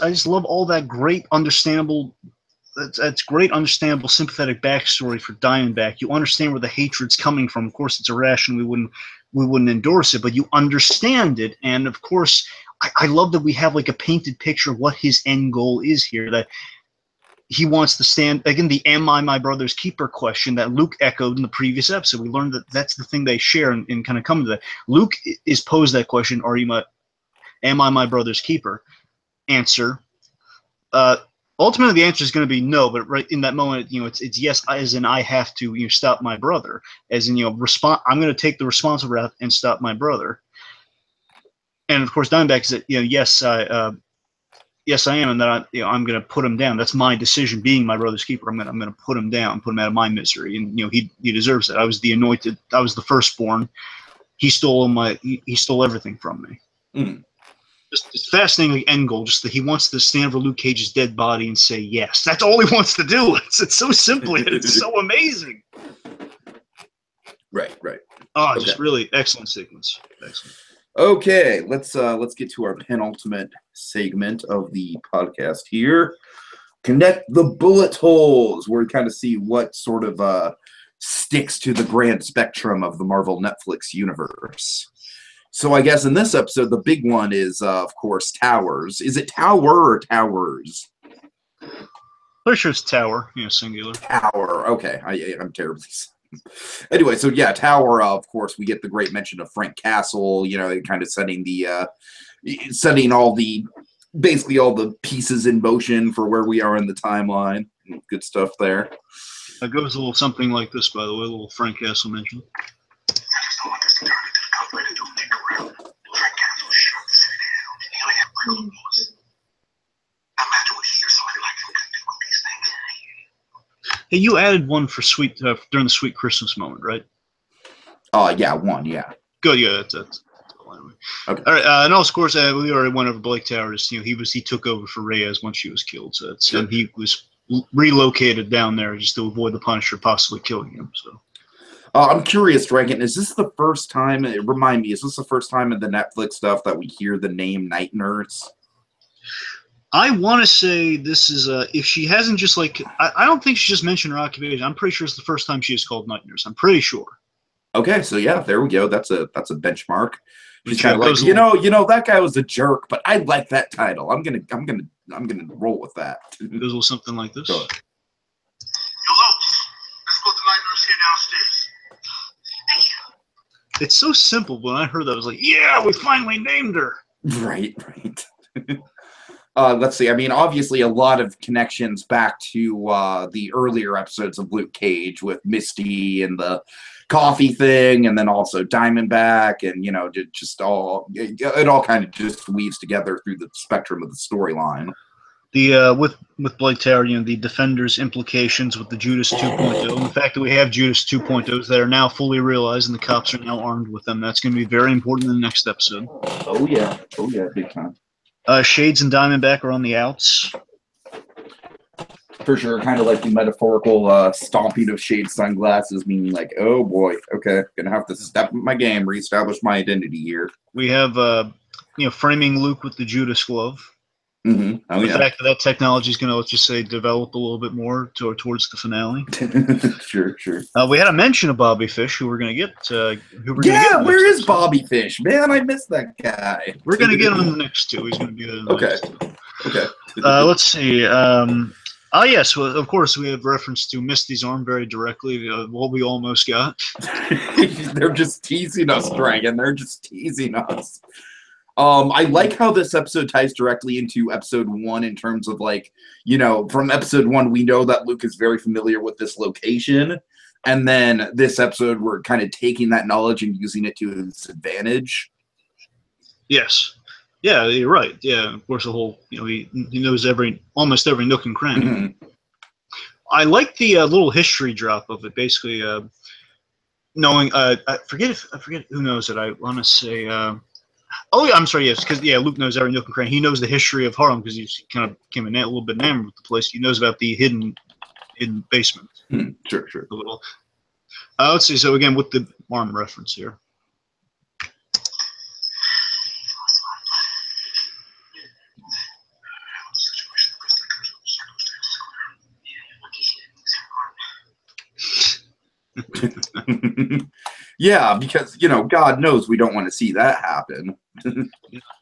just love all that great, understandable. That's great, understandable, sympathetic backstory for Diamondback. You understand where the hatred's coming from. Of course, it's irrational. We wouldn't endorse it, but you understand it. And of course, I love that we have like a painted picture of what his end goal is here. That he wants to stand again. The "Am I my brother's keeper?" question that Luke echoed in the previous episode. We learned that that's the thing they share and kind of come to that. Luke is posed that question: Am I my brother's keeper? Answer. Ultimately, the answer is going to be no, but right in that moment, it's yes, as in I have to stop my brother, as in I'm going to take the responsible route and stop my brother. And of course, Diamondback is that yes, I am, and that I'm going to put him down. That's my decision, being my brother's keeper. I'm going to put him down, put him out of my misery, and he deserves it. I was the anointed, I was the firstborn. He stole he stole everything from me. Mm. Just this fascinating end goal, just that he wants to stand over Luke Cage's dead body and say yes. That's all he wants to do. It's so simple and it's so amazing. Right. Oh, Okay. just really excellent sequence. Excellent. Okay, let's get to our penultimate segment of the podcast here. Connect the bullet holes, where we kind of see what sort of sticks to the grand spectrum of the Marvel Netflix universe. So I guess in this episode, the big one is, of course, towers. Is it tower or towers? Pretty sure it's tower, singular. Tower. Okay, I'm terribly. Anyway, so yeah, tower. Of course, we get the great mention of Frank Castle. Kind of setting basically all the pieces in motion for where we are in the timeline. Good stuff there. It goes a little something like this, by the way. A little Frank Castle mention. I just don't want this to turn into the cop ready to do a dick around. Frank Castle shut the city down, and he only had one little boss. Imagine what he or somebody like him could do with these things. Hey, you added one for during the Sweet Christmas moment, right? Yeah, one, yeah. Good, yeah, that's okay. All right, and also, of course, we already went over Blake Towers. He took over for Reyes once she was killed, so and he was relocated down there just to avoid the Punisher possibly killing him. So. I'm curious, Dragon, is this the first time, remind me, is this the first time in the Netflix stuff that we hear the name Night Nurse? I want to say this is, if she hasn't just I don't think she just mentioned her occupation. I'm pretty sure it's the first time she is called Night Nurse. I'm pretty sure. Okay, so yeah, there we go. That's a benchmark. She's kind of like, that guy was a jerk, but I like that title. I'm gonna roll with that. It goes a little something like this. Yo, Lopes, let's put the Night Nurse here downstairs. Thank you. It's so simple. When I heard that, I was like, yeah, we finally named her. Right. Let's see. I mean, obviously, a lot of connections back to the earlier episodes of Luke Cage with Misty and the coffee thing, and then also Diamondback, and it all kind of just weaves together through the spectrum of the storyline. The with Blake Tower, the Defenders' implications with the Judas 2.0, and the fact that we have Judas 2.0s that are now fully realized, and the cops are now armed with them. That's going to be very important in the next episode. Oh yeah, big time. Shades and Diamondback are on the outs. For sure, kind of like the metaphorical stomping of Shades sunglasses, meaning like, oh boy, okay, gonna have to step up my game, reestablish my identity here. We have, framing Luke with the Judas glove. Mm-hmm. Oh, the fact that technology is going to, let's just say, develop a little bit more towards the finale. Sure. We had a mention of Bobby Fish, who we're going to get. Where is Bobby Fish? Man, I missed that guy. We're going to get him in the next two. He's going to be in the next two. Okay. Let's see. Yes, well, of course, we have reference to Misty's arm very directly, what we almost got. They're just teasing us, Dragon. They're just teasing us. I like how this episode ties directly into episode 1 in terms of from episode 1, we know that Luke is very familiar with this location. And then this episode, we're kind of taking that knowledge and using it to his advantage. Yes. Yeah, you're right. Yeah, of course, the whole, he knows almost every nook and cranny. Mm-hmm. I like the little history drop of it, basically knowing, I forget who knows it. I want to say, I'm sorry, yes, because, Luke knows every nook and cranny. He knows the history of Harlem because he's kind of became a little bit enamored with the place. He knows about the hidden basement. Sure. A little. Let's see, so again, with the arm reference here. Yeah, because, you know, God knows we don't want to see that happen.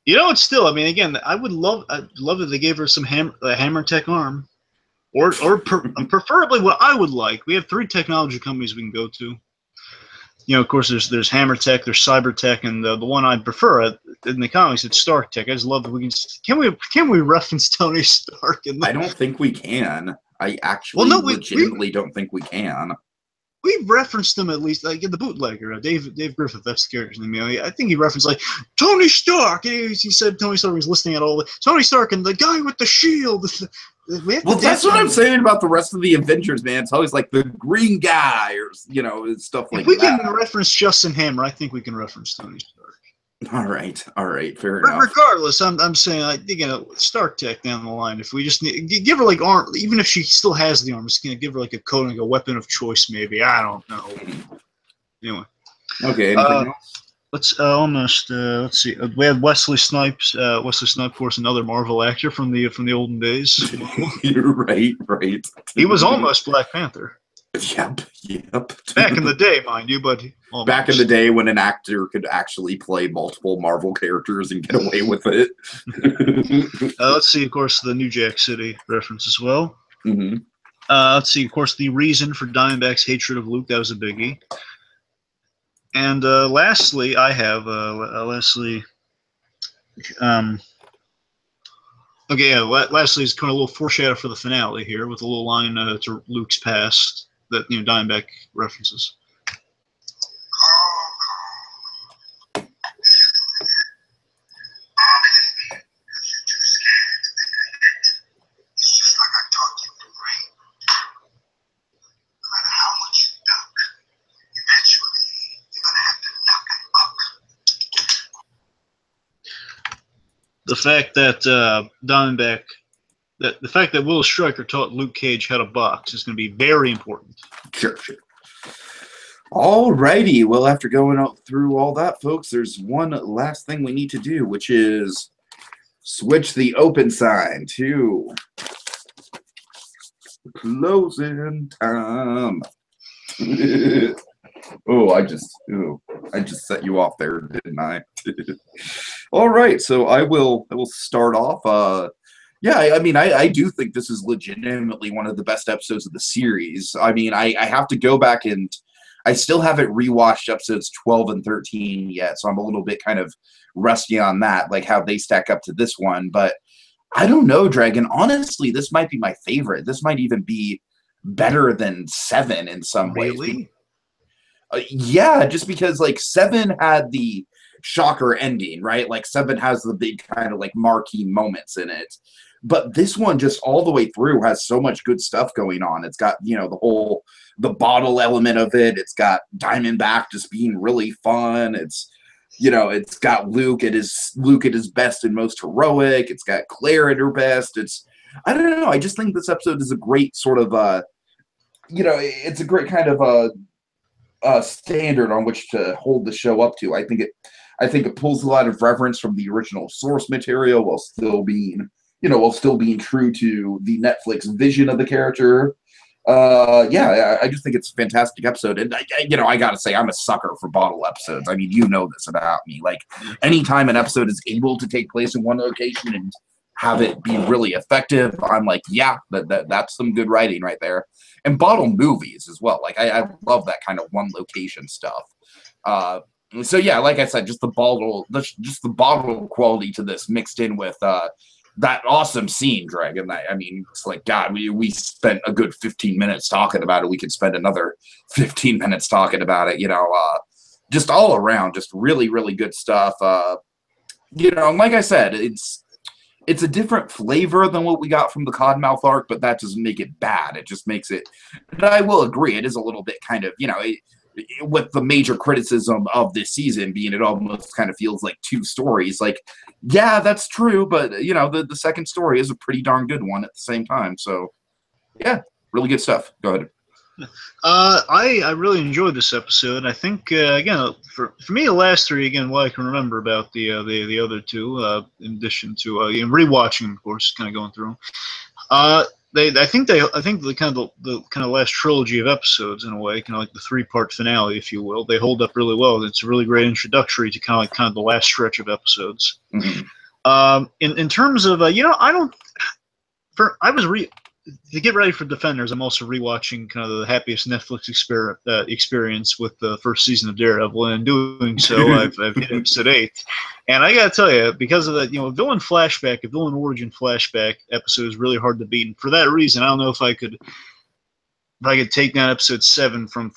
You know, it's still. I mean, again, I'd love if they gave her some hammer tech arm, or preferably what I would like. We have 3 technology companies we can go to. You know, of course, there's Hammer Tech, there's Cyber Tech, and the one I prefer in the comics, it's Stark Tech. I just love that we can we reference Tony Stark in this? I don't think we can. I actually legitimately don't think we can. We've referenced him at least, like in the bootlegger, Dave Griffith. That's the character's name. I think he referenced like Tony Stark. He said Tony Stark was listing out all the Tony Stark and the guy with the shield. Well, that's what I'm saying about the rest of the Avengers, man. It's always like the green guy or, you know, stuff like that. If we can reference Justin Hammer, I think we can reference Tony Stark. All right, fair enough. Regardless, I'm saying, like, you know, Stark Tech down the line. If we just give her like arm, even if she still has the arm, just gonna give her like a code, like a weapon of choice, maybe. I don't know. Anyway. Okay. Anything else? Let's see. We had Wesley Snipes. Wesley Snipes, of course, another Marvel actor from the olden days. You're right. He was almost Black Panther. Yep. Back in the day, mind you, but almost. Back in the day when an actor could actually play multiple Marvel characters and get away with it. Let's see, of course, the New Jack City reference as well. Mm-hmm. Let's see, of course, the reason for Diamondback's hatred of Luke. That was a biggie. And lastly, I have lastly is kind of a little foreshadow for the finale here with a little line to Luke's past that, you know, Diamondback references. The fact that Diamondback, the fact that Willis Stryker taught Luke Cage how to box is going to be very important. Sure. All righty. Well, after going through all that, folks, there's one last thing we need to do, which is switch the open sign to closing time. I just set you off there, didn't I? All right, so I will start off. Yeah, I mean, I do think this is legitimately one of the best episodes of the series. I mean, I have to go back and I still haven't rewatched episodes 12 and 13 yet, so I'm a little bit kind of rusty on that, like how they stack up to this one. But I don't know, Dragon. Honestly, this might be my favorite. This might even be better than 7 in some ways. Really? Yeah, just because like 7 had the shocker ending, right? Like 7 has the big kind of like marquee moments in it. But this one just all the way through has so much good stuff going on. It's got, you know, the bottle element of it. It's got Diamondback just being really fun. It's, you know, it's got Luke at his best and most heroic. It's got Claire at her best. I don't know. I just think this episode is a great sort of, you know, it's a great kind of standard on which to hold the show up to. I think it pulls a lot of reverence from the original source material while still being true to the Netflix vision of the character. Yeah, I just think it's a fantastic episode. And I gotta say, I'm a sucker for bottle episodes. I mean, you know this about me. Like, anytime an episode is able to take place in one location and have it be really effective, I'm like, yeah, that's some good writing right there. And bottle movies as well. Like, I love that kind of one location stuff. So yeah, like I said, just the bottle quality to this mixed in with that awesome scene, Dragon. I mean, it's like, God, we spent a good 15 minutes talking about it. We could spend another 15 minutes talking about it. You know, just all around, just really, really good stuff. You know, and like I said, it's a different flavor than what we got from the Codmouth arc, but that doesn't make it bad. It just makes it. But I will agree, it is a little bit kind of, you know, with the major criticism of this season being it almost kind of feels like 2 stories. Like, yeah, that's true, but you know, the second story is a pretty darn good one at the same time. So yeah, really good stuff. Go ahead. I really enjoyed this episode. I think again, for me, the last 3, again, what I can remember about the other 2, in addition to rewatching them, of course, kind of going through them. I think the kind of last trilogy of episodes in a way, kind of like the 3-part finale, if you will, they hold up really well. It's a really great introductory to kind of the last stretch of episodes. Mm-hmm. In terms of I was to get ready for Defenders, I'm also rewatching kind of the happiest Netflix experience with the first season of Daredevil, and in doing so, I've hit episode 8, and I gotta tell you, because of that, a villain origin flashback episode is really hard to beat, and for that reason, I don't know if I could take down episode 7 from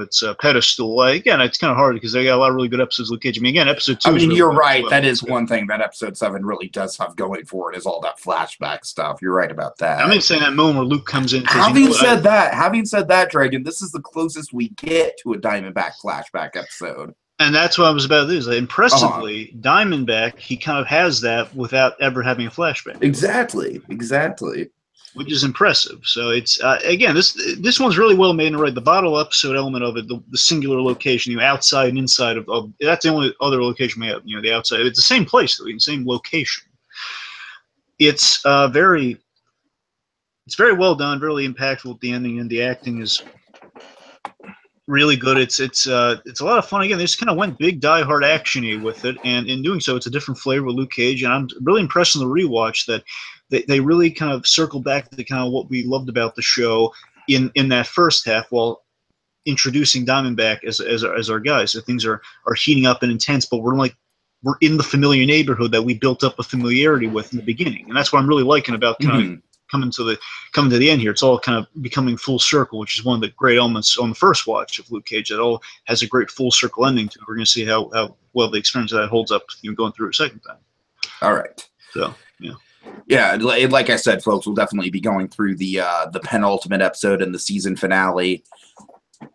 its pedestal. Again, it's kind of hard because they got a lot of really good episodes of Luke Cage. I mean, again, episode 2. Really you're right. Well. That is one thing that episode 7 really does have going for it, is all that flashback stuff. You're right about that. I'm just saying that moment where Luke comes in. Having said that, Dragon, this is the closest we get to a Diamondback flashback episode. And that's what I was about to do. Impressively, Diamondback, he kind of has that without ever having a flashback. Exactly. Which is impressive. So it's again, this one's really well made and right. The bottle episode element of it, the singular location, outside and inside of that's the only other location we have. The outside. It's the same place, though, the same location. It's very well done, really impactful at the ending, and the acting is really good. It's a lot of fun. Again, they just kind of went big, die-hard action-y with it, and in doing so, it's a different flavor with Luke Cage. And I'm really impressed in the rewatch that they really kind of circled back to kind of what we loved about the show in that first half, while introducing Diamondback as our guy. So things are heating up and intense, but we're in the familiar neighborhood that we built up a familiarity with in the beginning, and that's what I'm really liking about kind of coming to the end here. It's all kind of becoming full circle, which is one of the great elements on the first watch of Luke Cage. It all has a great full circle ending to it. We're going to see how well the experience of that holds up going through it a second time. All right. So, yeah. Yeah, like I said, folks, we'll definitely be going through the penultimate episode and the season finale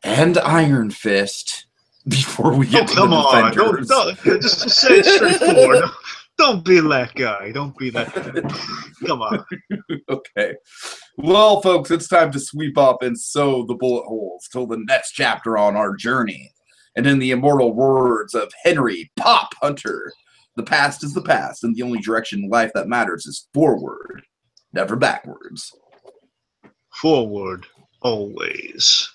and Iron Fist before we get to the Defenders. Don't just say it straightforward. Don't be that guy. Don't be that guy. Come on. Okay. Well, folks, it's time to sweep up and sew the bullet holes till the next chapter on our journey. And in the immortal words of Henry Pop Hunter, the past is the past, and the only direction in life that matters is forward, never backwards. Forward, always.